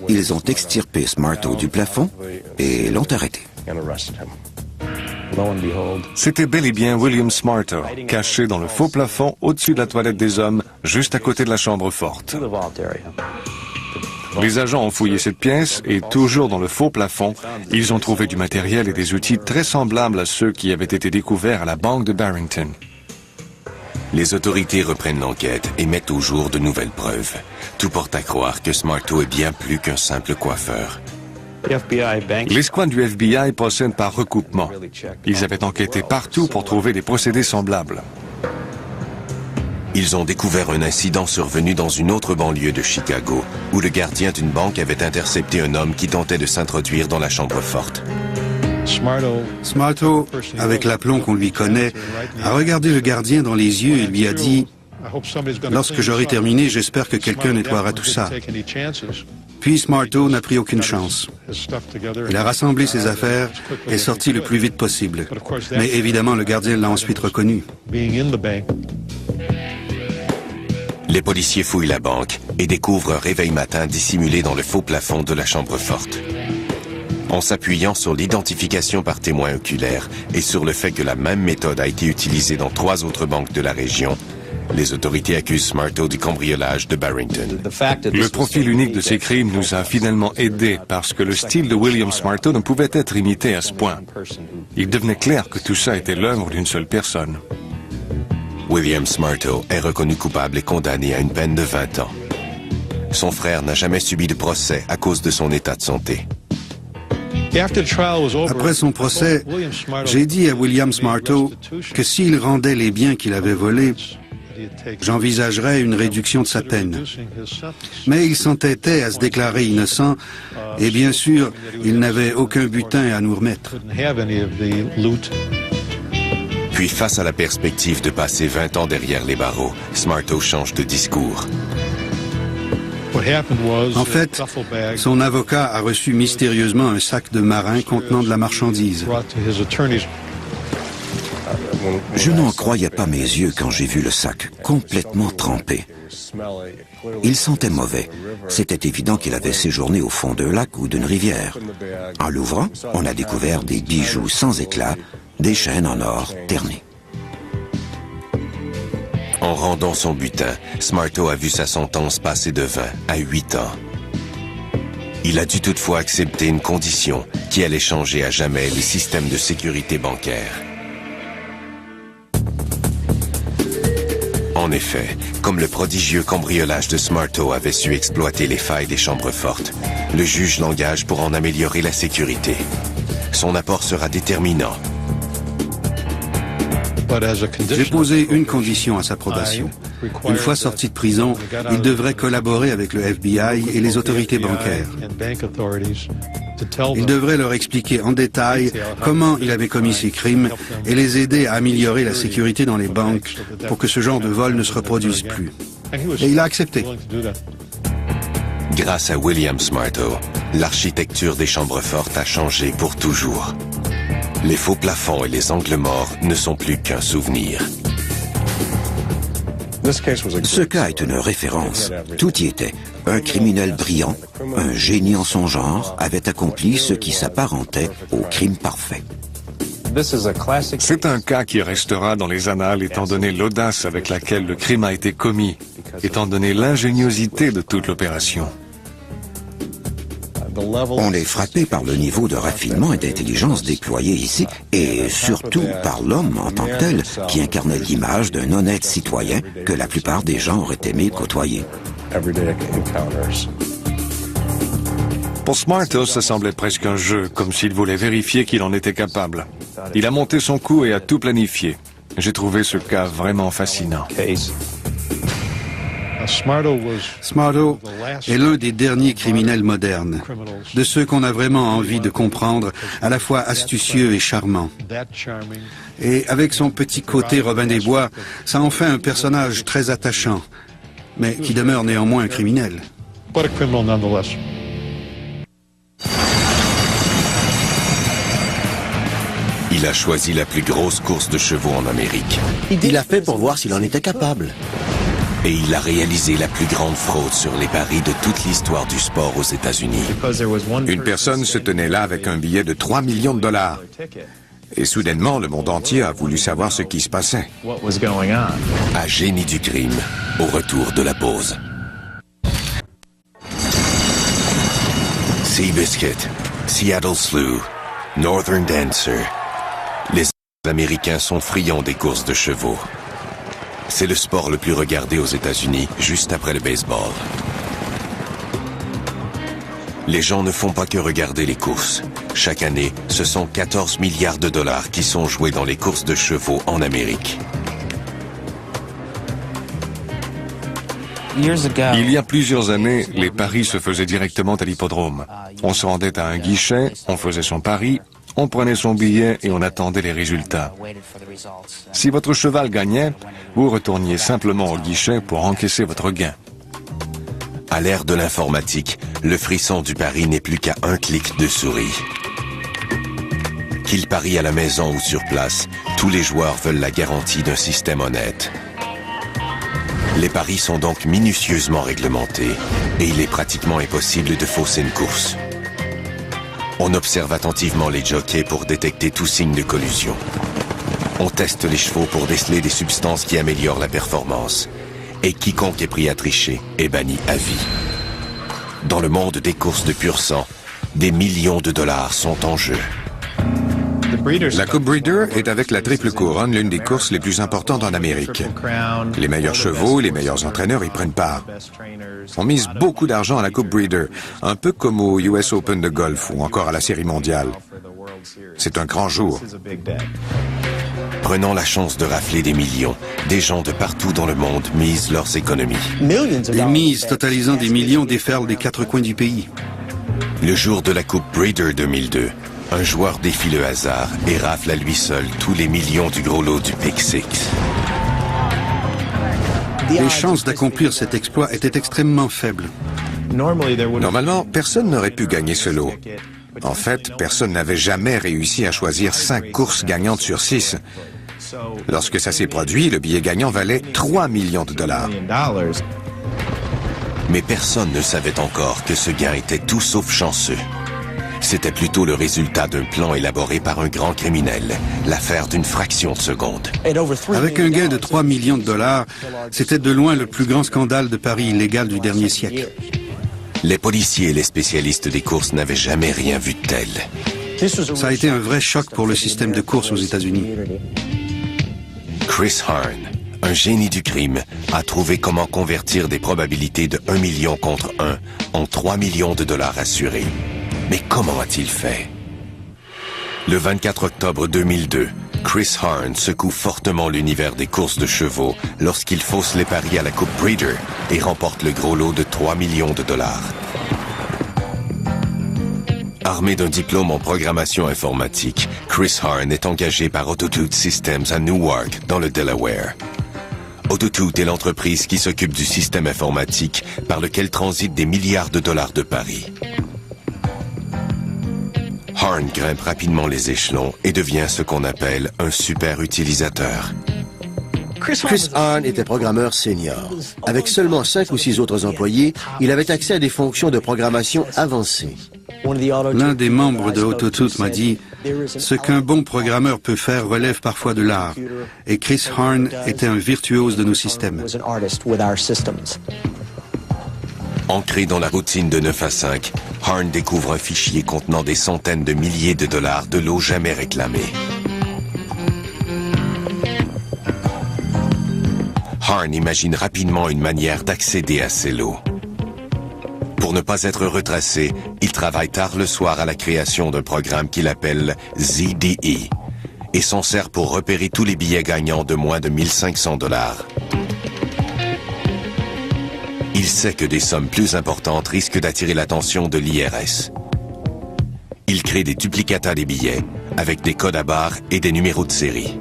Ils ont extirpé Smarto du plafond et l'ont arrêté. C'était bel et bien William Smarto, caché dans le faux plafond au-dessus de la toilette des hommes, juste à côté de la chambre forte. Les agents ont fouillé cette pièce et, toujours dans le faux plafond, ils ont trouvé du matériel et des outils très semblables à ceux qui avaient été découverts à la banque de Barrington. Les autorités reprennent l'enquête et mettent au jour de nouvelles preuves. Tout porte à croire que Smarto est bien plus qu'un simple coiffeur. L'escouade du FBI procède par recoupement. Ils avaient enquêté partout pour trouver des procédés semblables. Ils ont découvert un incident survenu dans une autre banlieue de Chicago, où le gardien d'une banque avait intercepté un homme qui tentait de s'introduire dans la chambre forte. Smarto, avec l'aplomb qu'on lui connaît, a regardé le gardien dans les yeux et lui a dit « Lorsque j'aurai terminé, j'espère que quelqu'un nettoiera tout ça. » Puis Smarto n'a pris aucune chance. Il a rassemblé ses affaires et sorti le plus vite possible. Mais évidemment, le gardien l'a ensuite reconnu. Les policiers fouillent la banque et découvrent un réveil matin dissimulé dans le faux plafond de la chambre forte. En s'appuyant sur l'identification par témoin oculaire et sur le fait que la même méthode a été utilisée dans 3 autres banques de la région, les autorités accusent Smarto du cambriolage de Barrington. Le profil unique de ces crimes nous a finalement aidés parce que le style de William Smarto ne pouvait être imité à ce point. Il devenait clair que tout ça était l'œuvre d'une seule personne. William Smarto est reconnu coupable et condamné à une peine de 20 ans. Son frère n'a jamais subi de procès à cause de son état de santé. Après son procès, j'ai dit à William Smarto que s'il rendait les biens qu'il avait volés, j'envisagerais une réduction de sa peine. Mais il s'entêtait à se déclarer innocent et bien sûr, il n'avait aucun butin à nous remettre. Puis face à la perspective de passer 20 ans derrière les barreaux, Smarto change de discours. En fait, son avocat a reçu mystérieusement un sac de marin contenant de la marchandise. Je n'en croyais pas mes yeux quand j'ai vu le sac, complètement trempé. Il sentait mauvais. C'était évident qu'il avait séjourné au fond d'un lac ou d'une rivière. En l'ouvrant, on a découvert des bijoux sans éclat, des chaînes en or ternies. En rendant son butin, Smarto a vu sa sentence passer de 20 à 8 ans. Il a dû toutefois accepter une condition qui allait changer à jamais les systèmes de sécurité bancaire. En effet, comme le prodigieux cambriolage de Smarto avait su exploiter les failles des chambres fortes, le juge l'engage pour en améliorer la sécurité. Son apport sera déterminant. J'ai posé une condition à sa probation. Une fois sorti de prison, il devrait collaborer avec le FBI et les autorités bancaires. Il devrait leur expliquer en détail comment il avait commis ses crimes et les aider à améliorer la sécurité dans les banques pour que ce genre de vol ne se reproduise plus. Et il a accepté. Grâce à William Smarto, l'architecture des chambres fortes a changé pour toujours. Les faux plafonds et les angles morts ne sont plus qu'un souvenir. Ce cas est une référence. Tout y était. Un criminel brillant, un génie en son genre, avait accompli ce qui s'apparentait au crime parfait. C'est un cas qui restera dans les annales étant donné l'audace avec laquelle le crime a été commis, étant donné l'ingéniosité de toute l'opération. On est frappé par le niveau de raffinement et d'intelligence déployé ici, et surtout par l'homme en tant que tel, qui incarnait l'image d'un honnête citoyen que la plupart des gens auraient aimé côtoyer. Pour Smarto, ça semblait presque un jeu, comme s'il voulait vérifier qu'il en était capable. Il a monté son coup et a tout planifié. J'ai trouvé ce cas vraiment fascinant. Smarto est l'un des derniers criminels modernes, de ceux qu'on a vraiment envie de comprendre, à la fois astucieux et charmant. Et avec son petit côté Robin des Bois, ça en fait un personnage très attachant, mais qui demeure néanmoins un criminel. Il a choisi la plus grosse course de chevaux en Amérique. Il l'a fait pour voir s'il en était capable. Et il a réalisé la plus grande fraude sur les paris de toute l'histoire du sport aux États-Unis. Une personne se tenait là avec un billet de 3 millions de dollars. Et soudainement, le monde entier a voulu savoir ce qui se passait. À Génie du crime, au retour de la pause. Seabiscuit, Seattle Slew, Northern Dancer. Les Américains sont friands des courses de chevaux. C'est le sport le plus regardé aux États-Unis, juste après le baseball. Les gens ne font pas que regarder les courses. Chaque année, ce sont 14 milliards de dollars qui sont joués dans les courses de chevaux en Amérique. Il y a plusieurs années, les paris se faisaient directement à l'hippodrome. On se rendait à un guichet, on faisait son pari, on prenait son billet et on attendait les résultats. Si votre cheval gagnait, vous retourniez simplement au guichet pour encaisser votre gain. À l'ère de l'informatique, le frisson du pari n'est plus qu'à un clic de souris. Qu'ils parient à la maison ou sur place, tous les joueurs veulent la garantie d'un système honnête. Les paris sont donc minutieusement réglementés et il est pratiquement impossible de fausser une course. On observe attentivement les jockeys pour détecter tout signe de collusion. On teste les chevaux pour déceler des substances qui améliorent la performance. Et quiconque est pris à tricher est banni à vie. Dans le monde des courses de pur sang, des millions de dollars sont en jeu. La Coupe Breeder est avec la Triple Couronne l'une des courses les plus importantes en Amérique. Les meilleurs chevaux, les meilleurs entraîneurs y prennent part. On mise beaucoup d'argent à la Coupe Breeder, un peu comme au US Open de golf ou encore à la Série mondiale. C'est un grand jour. Prenant la chance de rafler des millions, des gens de partout dans le monde misent leurs économies. Des mises totalisant des millions déferlent des quatre coins du pays. Le jour de la Coupe Breeder 2002, un joueur défie le hasard et rafle à lui seul tous les millions du gros lot du Pick Six. Les chances d'accomplir cet exploit étaient extrêmement faibles. Normalement, personne n'aurait pu gagner ce lot. En fait, personne n'avait jamais réussi à choisir 5 courses gagnantes sur 6. Lorsque ça s'est produit, le billet gagnant valait 3 millions de dollars. Mais personne ne savait encore que ce gain était tout sauf chanceux. C'était plutôt le résultat d'un plan élaboré par un grand criminel, l'affaire d'une fraction de seconde. Avec un gain de 3 millions de dollars, c'était de loin le plus grand scandale de paris illégal du dernier siècle. Les policiers et les spécialistes des courses n'avaient jamais rien vu de tel. Ça a été un vrai choc pour le système de course aux États-Unis. Chris Harn, un génie du crime, a trouvé comment convertir des probabilités de 1 million contre 1 en 3 millions de dollars assurés. Mais comment a-t-il fait? Le 24 octobre 2002, Chris Harn secoue fortement l'univers des courses de chevaux lorsqu'il fausse les paris à la Coupe Breeder et remporte le gros lot de 3 millions de dollars. Armé d'un diplôme en programmation informatique, Chris Harn est engagé par Autotoot Systems à Newark, dans le Delaware. Autotoot est l'entreprise qui s'occupe du système informatique par lequel transitent des milliards de dollars de paris. Harn grimpe rapidement les échelons et devient ce qu'on appelle un super utilisateur. Chris Harn était programmeur senior. Avec seulement 5 ou 6 autres employés, il avait accès à des fonctions de programmation avancées. L'un des membres de Autotoot m'a dit « Ce qu'un bon programmeur peut faire relève parfois de l'art. » Et Chris Harn était un virtuose de nos systèmes. Ancré dans la routine de 9 à 5, Harn découvre un fichier contenant des centaines de milliers de dollars de lots jamais réclamés. Harn imagine rapidement une manière d'accéder à ces lots. Pour ne pas être retracé, il travaille tard le soir à la création d'un programme qu'il appelle ZDE et s'en sert pour repérer tous les billets gagnants de moins de 1500 dollars. Il sait que des sommes plus importantes risquent d'attirer l'attention de l'IRS. Il crée des duplicata des billets avec des codes à barres et des numéros de série.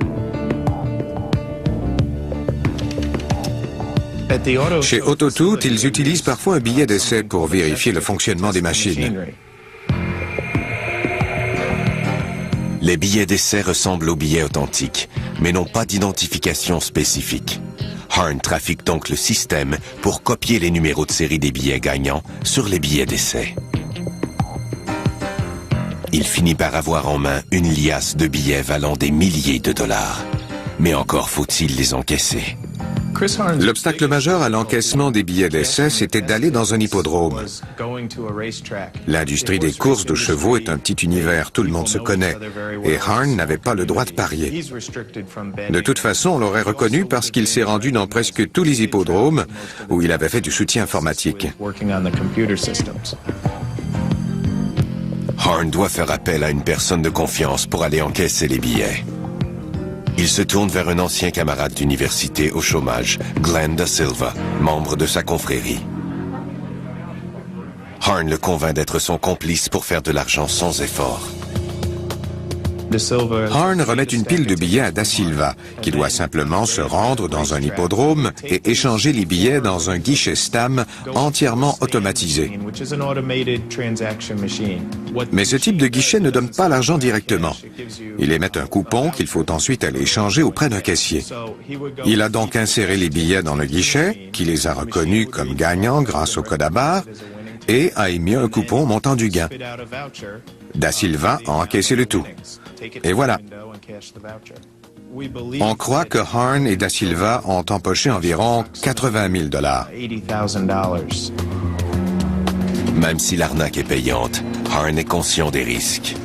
Chez Autotoot, ils utilisent parfois un billet d'essai pour vérifier le fonctionnement des machines. Les billets d'essai ressemblent aux billets authentiques, mais n'ont pas d'identification spécifique. Harn trafique donc le système pour copier les numéros de série des billets gagnants sur les billets d'essai. Il finit par avoir en main une liasse de billets valant des milliers de dollars. Mais encore faut-il les encaisser. L'obstacle majeur à l'encaissement des billets d'essai, c'était d'aller dans un hippodrome. L'industrie des courses de chevaux est un petit univers, tout le monde se connaît, et Harn n'avait pas le droit de parier. De toute façon, on l'aurait reconnu parce qu'il s'est rendu dans presque tous les hippodromes où il avait fait du soutien informatique. Harn doit faire appel à une personne de confiance pour aller encaisser les billets. Il se tourne vers un ancien camarade d'université au chômage, Glenn Da Silva, membre de sa confrérie. Harn le convainc d'être son complice pour faire de l'argent sans effort. Harn remet une pile de billets à Da Silva, qui doit simplement se rendre dans un hippodrome et échanger les billets dans un guichet Stam entièrement automatisé. Mais ce type de guichet ne donne pas l'argent directement. Il émet un coupon qu'il faut ensuite aller échanger auprès d'un caissier. Il a donc inséré les billets dans le guichet, qui les a reconnus comme gagnants grâce au code à barres, et a émis un coupon montant du gain. Da Silva a encaissé le tout. Et voilà. On croit que Hearn et Da Silva ont empoché environ 80 000 $. Même si l'arnaque est payante, Hearn est conscient des risques.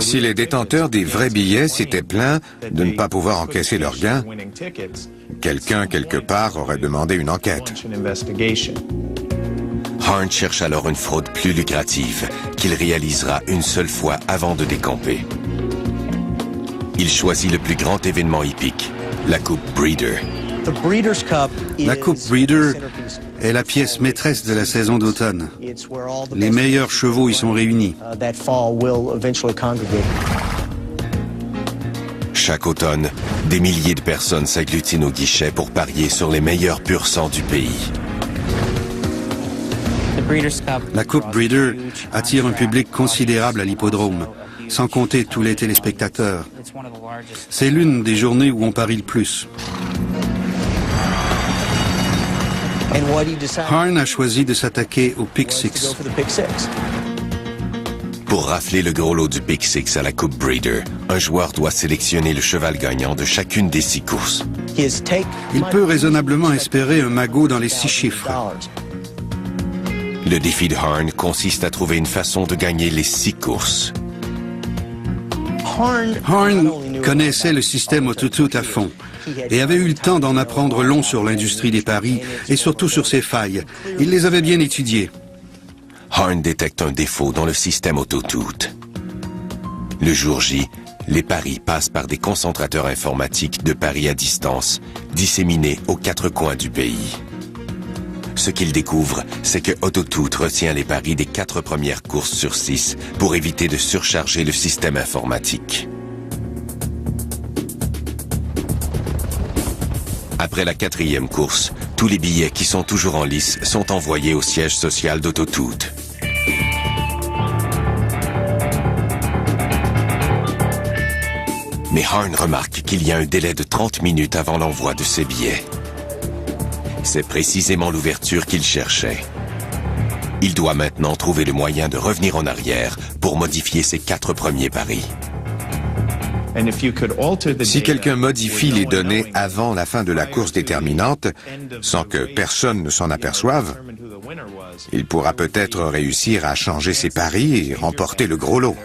Si les détenteurs des vrais billets s'étaient plaints de ne pas pouvoir encaisser leurs gains, quelqu'un quelque part aurait demandé une enquête. Hearn cherche alors une fraude plus lucrative qu'il réalisera une seule fois avant de décamper. Il choisit le plus grand événement hippique, la Coupe Breeder. La Coupe Breeder est la pièce maîtresse de la saison d'automne. Les meilleurs chevaux y sont réunis. Chaque automne, des milliers de personnes s'agglutinent au guichet pour parier sur les meilleurs pur sang du pays. La Coupe Breeder attire un public considérable à l'hippodrome, sans compter tous les téléspectateurs. C'est l'une des journées où on parie le plus. Hearn a choisi de s'attaquer au Pick Six. Pour rafler le gros lot du Pick Six à la Coupe Breeder, un joueur doit sélectionner le cheval gagnant de chacune des 6 courses. Il peut raisonnablement espérer un magot dans les 6 chiffres. Le défi de Hearn consiste à trouver une façon de gagner les 6 courses. Hearn connaissait le système Autotoot à fond et avait eu le temps d'en apprendre long sur l'industrie des paris et surtout sur ses failles. Il les avait bien étudiées. Hearn détecte un défaut dans le système Autotoot. Le jour J, les paris passent par des concentrateurs informatiques de paris à distance, disséminés aux 4 coins du pays. Ce qu'il découvre, c'est que Autotoot retient les paris des 4 premières courses sur 6 pour éviter de surcharger le système informatique. Après la 4e course, tous les billets qui sont toujours en lice sont envoyés au siège social d'Autotoot. Mais Hearn remarque qu'il y a un délai de 30 minutes avant l'envoi de ses billets. C'est précisément l'ouverture qu'il cherchait. Il doit maintenant trouver le moyen de revenir en arrière pour modifier ses 4 premiers paris. Si quelqu'un modifie les données avant la fin de la course déterminante, sans que personne ne s'en aperçoive, il pourra peut-être réussir à changer ses paris et remporter le gros lot.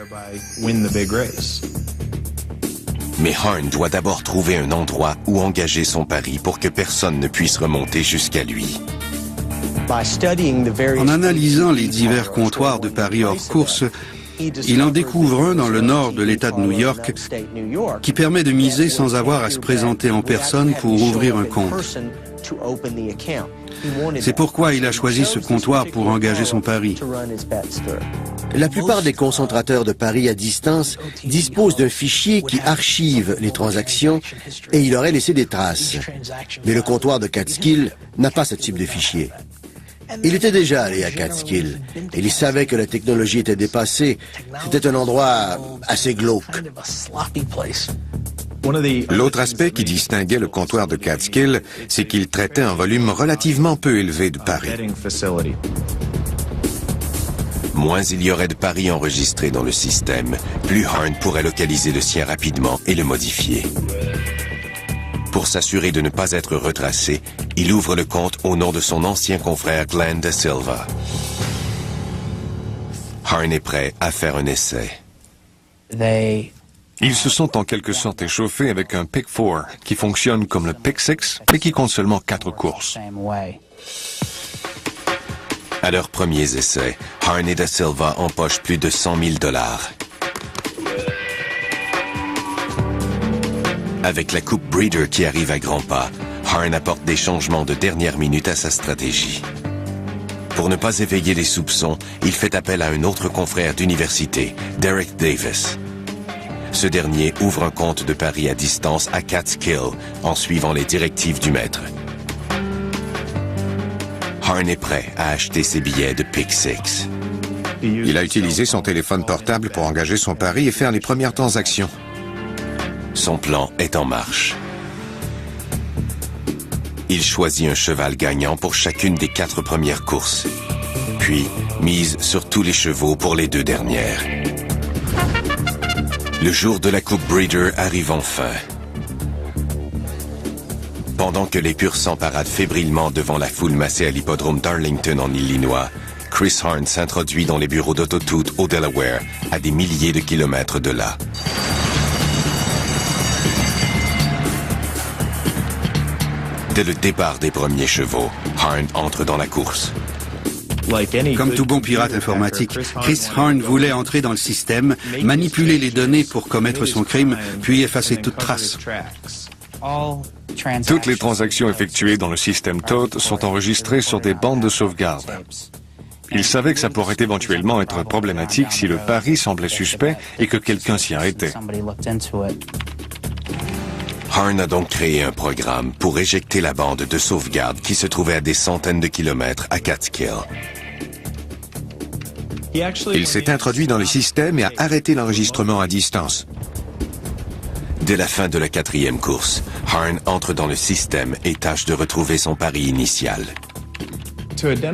Mais Hearn doit d'abord trouver un endroit où engager son pari pour que personne ne puisse remonter jusqu'à lui. En analysant les divers comptoirs de paris hors course, il en découvre un dans le nord de l'État de New York qui permet de miser sans avoir à se présenter en personne pour ouvrir un compte. C'est pourquoi il a choisi ce comptoir pour engager son pari. La plupart des concentrateurs de paris à distance disposent d'un fichier qui archive les transactions et il aurait laissé des traces. Mais le comptoir de Catskill n'a pas ce type de fichier. Il était déjà allé à Catskill et il savait que la technologie était dépassée. C'était un endroit assez glauque. L'autre aspect qui distinguait le comptoir de Catskill, c'est qu'il traitait un volume relativement peu élevé de paris. Moins il y aurait de paris enregistrés dans le système, plus Hearn pourrait localiser le sien rapidement et le modifier. Pour s'assurer de ne pas être retracé, il ouvre le compte au nom de son ancien confrère Glenn Da Silva. Hearn est prêt à faire un essai. Ils se sont en quelque sorte échauffés avec un Pick 4 qui fonctionne comme le Pick 6 mais qui compte seulement 4 courses. À leurs premiers essais, Hearn et Da Silva empochent plus de 100 000 $. Avec la Coupe Breeder qui arrive à grands pas, Hearn apporte des changements de dernière minute à sa stratégie. Pour ne pas éveiller les soupçons, il fait appel à un autre confrère d'université, Derek Davis. Ce dernier ouvre un compte de paris à distance à Catskill en suivant les directives du maître. Hearn est prêt à acheter ses billets de Pick 6. Il a utilisé son téléphone portable pour engager son pari et faire les premières transactions. Son plan est en marche. Il choisit un cheval gagnant pour chacune des 4 premières courses. puis mise sur tous les chevaux pour les 2 dernières. Le jour de la Coupe Breeder arrive enfin. Pendant que les pur sang paradent fébrilement devant la foule massée à l'hippodrome d'Arlington en Illinois, Chris Harn s'introduit dans les bureaux d'Auto-Toot au Delaware, à des milliers de kilomètres de là. Dès le départ des premiers chevaux, Harn entre dans la course. Comme tout bon pirate informatique, Chris Harn voulait entrer dans le système, manipuler les données pour commettre son crime, puis effacer toute trace. Toutes les transactions effectuées dans le système TOT sont enregistrées sur des bandes de sauvegarde. Il savait que ça pourrait éventuellement être problématique si le pari semblait suspect et que quelqu'un s'y arrêtait. Harn a donc créé un programme pour éjecter la bande de sauvegarde qui se trouvait à des centaines de kilomètres à Catskill. Il s'est introduit dans le système et a arrêté l'enregistrement à distance. Dès la fin de la 4e course, Harn entre dans le système et tâche de retrouver son pari initial.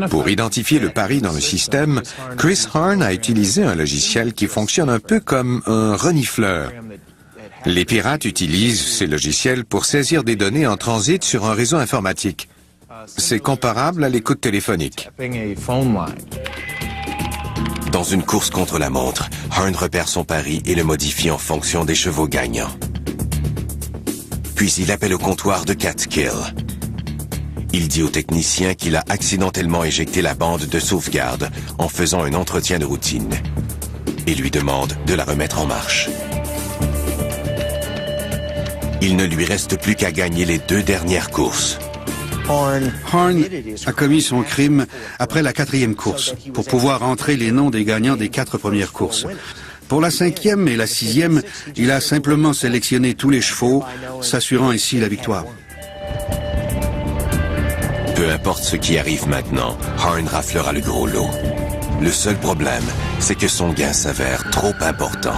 Pour identifier le pari dans le système, Chris Harn a utilisé un logiciel qui fonctionne un peu comme un renifleur. Les pirates utilisent ces logiciels pour saisir des données en transit sur un réseau informatique. C'est comparable à l'écoute téléphonique. Dans une course contre la montre, Harn repère son pari et le modifie en fonction des chevaux gagnants. Puis il appelle au comptoir de Catskill. Il dit au technicien qu'il a accidentellement éjecté la bande de sauvegarde en faisant un entretien de routine et lui demande de la remettre en marche. Il ne lui reste plus qu'à gagner les 2 dernières courses. Harn a commis son crime après la 4e course, pour pouvoir entrer les noms des gagnants des 4 premières courses. Pour la 5e et la 6e, il a simplement sélectionné tous les chevaux, s'assurant ainsi la victoire. Peu importe ce qui arrive maintenant, Harn raflera le gros lot. Le seul problème, c'est que son gain s'avère trop important.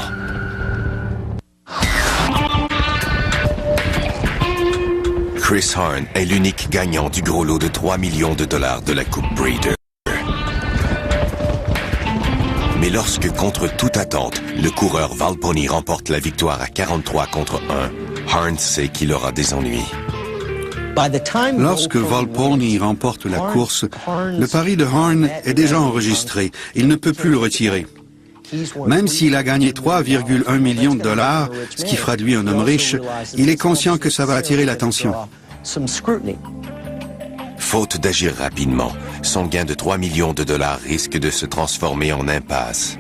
Chris Harn est l'unique gagnant du gros lot de 3 millions de dollars de la Coupe Breeder. Mais lorsque, contre toute attente, le coureur Valpony remporte la victoire à 43 contre 1, Harn sait qu'il aura des ennuis. Lorsque Valpony remporte la course, le pari de Harn est déjà enregistré. Il ne peut plus le retirer. Même s'il a gagné 3,1 millions de dollars, ce qui fera de lui un homme riche, il est conscient que ça va attirer l'attention. Faute d'agir rapidement, son gain de 3 millions de dollars risque de se transformer en impasse.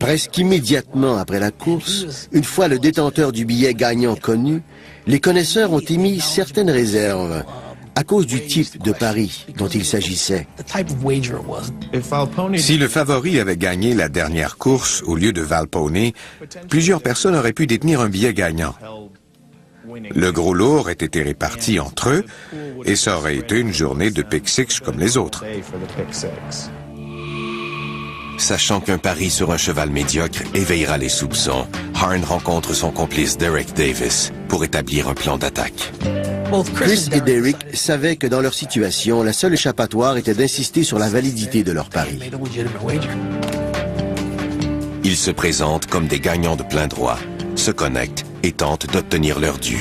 Presque immédiatement après la course, une fois le détenteur du billet gagnant connu, les connaisseurs ont émis certaines réserves à cause du type de pari dont il s'agissait. Si le favori avait gagné la dernière course au lieu de Valpony, plusieurs personnes auraient pu détenir un billet gagnant. Le gros lot aurait été réparti entre eux et ça aurait été une journée de pick six comme les autres. Sachant qu'un pari sur un cheval médiocre éveillera les soupçons, Harn rencontre son complice Derek Davis pour établir un plan d'attaque. Chris et Derek savaient que dans leur situation, la seule échappatoire était d'insister sur la validité de leur pari. Ils se présentent comme des gagnants de plein droit, se connectent et tentent d'obtenir leur dû.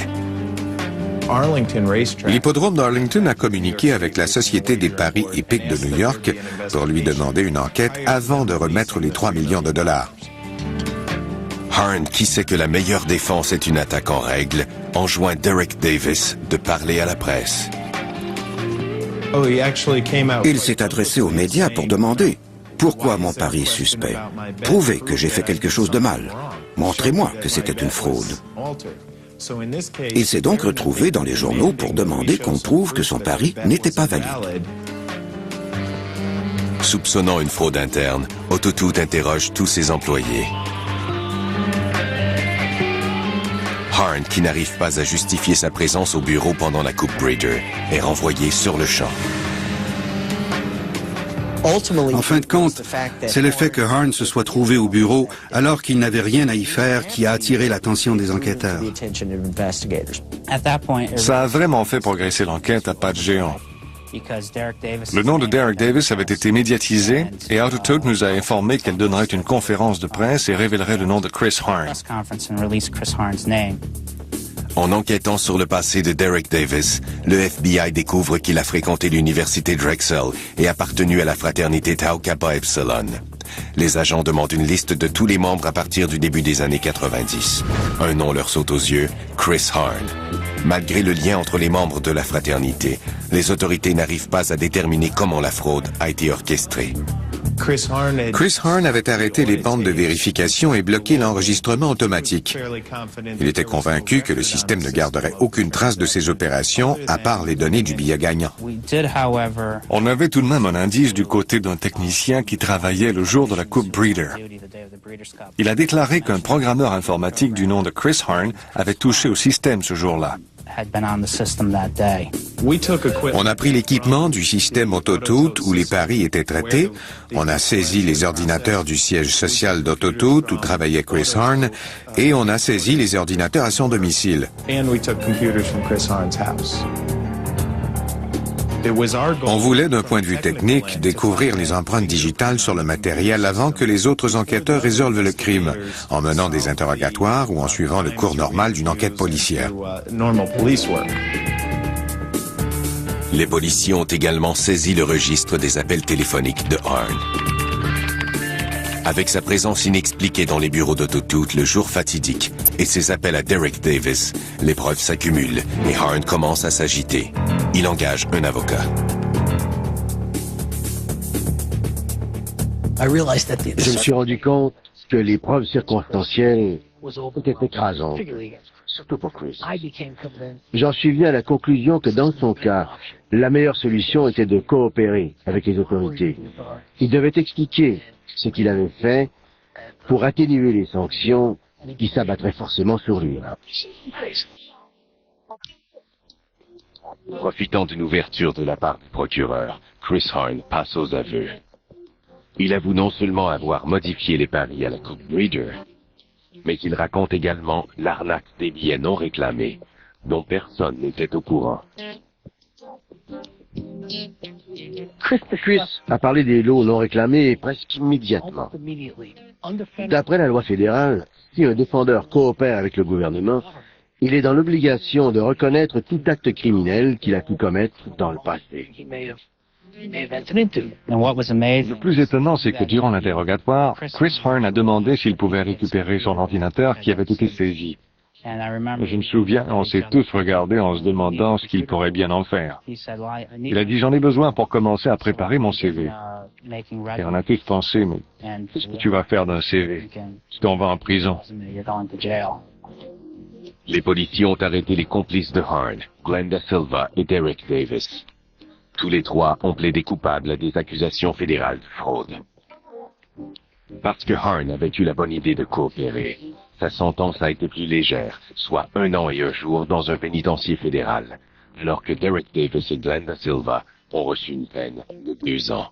L'hippodrome d'Arlington a communiqué avec la Société des paris hippiques de New York pour lui demander une enquête avant de remettre les 3 millions de dollars. Harn, qui sait que la meilleure défense est une attaque en règle, enjoint Derek Davis de parler à la presse. Il s'est adressé aux médias pour demander « Pourquoi mon pari est suspect? Prouvez que j'ai fait quelque chose de mal. Montrez-moi que c'était une fraude. » Il s'est donc retrouvé dans les journaux pour demander qu'on prouve que son pari n'était pas valide. Soupçonnant une fraude interne, Auto-Toot interroge tous ses employés. Harn, qui n'arrive pas à justifier sa présence au bureau pendant la Coupe Breeder, est renvoyé sur le champ. En fin de compte, c'est le fait que Harn se soit trouvé au bureau alors qu'il n'avait rien à y faire qui a attiré l'attention des enquêteurs. Ça a vraiment fait progresser l'enquête à pas de géant. Le nom de Derek Davis avait été médiatisé et Autotote nous a informé qu'elle donnerait une conférence de presse et révélerait le nom de Chris Harn. En enquêtant sur le passé de Derek Davis, le FBI découvre qu'il a fréquenté l'université Drexel et appartenu à la fraternité Tau Kappa Epsilon. Les agents demandent une liste de tous les membres à partir du début des années 90. Un nom leur saute aux yeux, Chris Harn. Malgré le lien entre les membres de la fraternité, les autorités n'arrivent pas à déterminer comment la fraude a été orchestrée. Chris Harn avait arrêté les bandes de vérification et bloqué l'enregistrement automatique. Il était convaincu que le système ne garderait aucune trace de ses opérations à part les données du billet gagnant. On avait tout de même un indice du côté d'un technicien qui travaillait le jour de la Coupe Breeder. Il a déclaré qu'un programmeur informatique du nom de Chris Harn avait touché au système ce jour-là. On a pris l'équipement du système Autotote où les paris étaient traités, on a saisi les ordinateurs du siège social d'Autotote où travaillait Chris Harn, et on a saisi les ordinateurs à son domicile. On voulait, d'un point de vue technique, découvrir les empreintes digitales sur le matériel avant que les autres enquêteurs résolvent le crime, en menant des interrogatoires ou en suivant le cours normal d'une enquête policière. Les policiers ont également saisi le registre des appels téléphoniques de Harn. Avec sa présence inexpliquée dans les bureaux d'Autotote le jour fatidique et ses appels à Derek Davis, les preuves s'accumulent et Harn commence à s'agiter. Il engage un avocat. Je me suis rendu compte que les preuves circonstancielles étaient écrasantes, surtout pour Chris. J'en suis venu à la conclusion que dans son cas, la meilleure solution était de coopérer avec les autorités. Il devait expliquer ce qu'il avait fait pour atténuer les sanctions qui s'abattraient forcément sur lui. Profitant d'une ouverture de la part du procureur, Chris Harn passe aux aveux. Il avoue non seulement avoir modifié les paris à la Coupe Breeder, mais il raconte également l'arnaque des billets non réclamés, dont personne n'était au courant. Chris a parlé des lots non réclamés presque immédiatement. D'après la loi fédérale, si un défendeur coopère avec le gouvernement, il est dans l'obligation de reconnaître tout acte criminel qu'il a pu commettre dans le passé. Le plus étonnant, c'est que durant l'interrogatoire, Chris Harn a demandé s'il pouvait récupérer son ordinateur qui avait été saisi. Je me souviens, on s'est tous regardés en se demandant ce qu'il pourrait bien en faire. Il a dit, j'en ai besoin pour commencer à préparer mon CV. Et on a tous pensé, mais qu'est-ce que tu vas faire d'un CV? Tu t'en vas en prison. Les policiers ont arrêté les complices de Harn, Glenda Silva et Derek Davis. Tous les trois ont plaidé coupables à des accusations fédérales de fraude. Parce que Harn avait eu la bonne idée de coopérer, sa sentence a été plus légère, soit 1 an et 1 jour dans un pénitencier fédéral, alors que Derek Davis et Glenda Silva ont reçu une peine de 2 ans.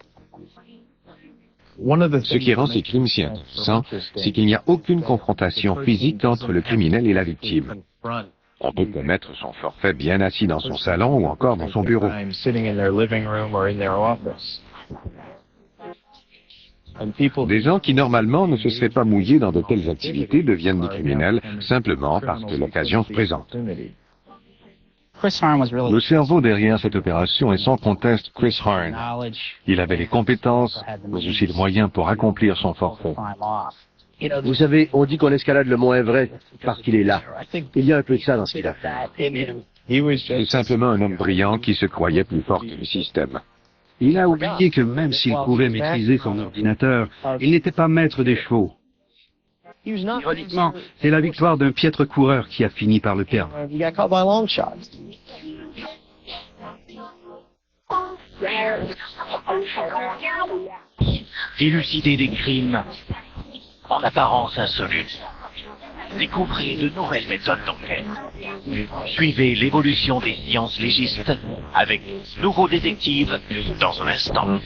Ce qui rend ces crimes si intéressants, c'est qu'il n'y a aucune confrontation physique entre le criminel et la victime. On peut commettre son forfait bien assis dans son salon ou encore dans son bureau. Des gens qui normalement ne se seraient pas mouillés dans de telles activités deviennent des criminels simplement parce que l'occasion se présente. Le cerveau derrière cette opération est sans conteste Chris Harn. Il avait les compétences, mais aussi les moyens pour accomplir son forfait. Vous savez, on dit qu'on escalade le mont Everest parce qu'il est là. Il y a un peu de ça dans ce qu'il a fait. C'est simplement un homme brillant qui se croyait plus fort que le système. Il a oublié que même s'il pouvait maîtriser son ordinateur, il n'était pas maître des chevaux. Ironiquement, c'est la victoire d'un piètre coureur qui a fini par le perdre. Élucider des crimes en apparence insolubles. Découvrez de nouvelles méthodes d'enquête. Suivez l'évolution des sciences légistes avec Nouveaux Détectives dans un instant.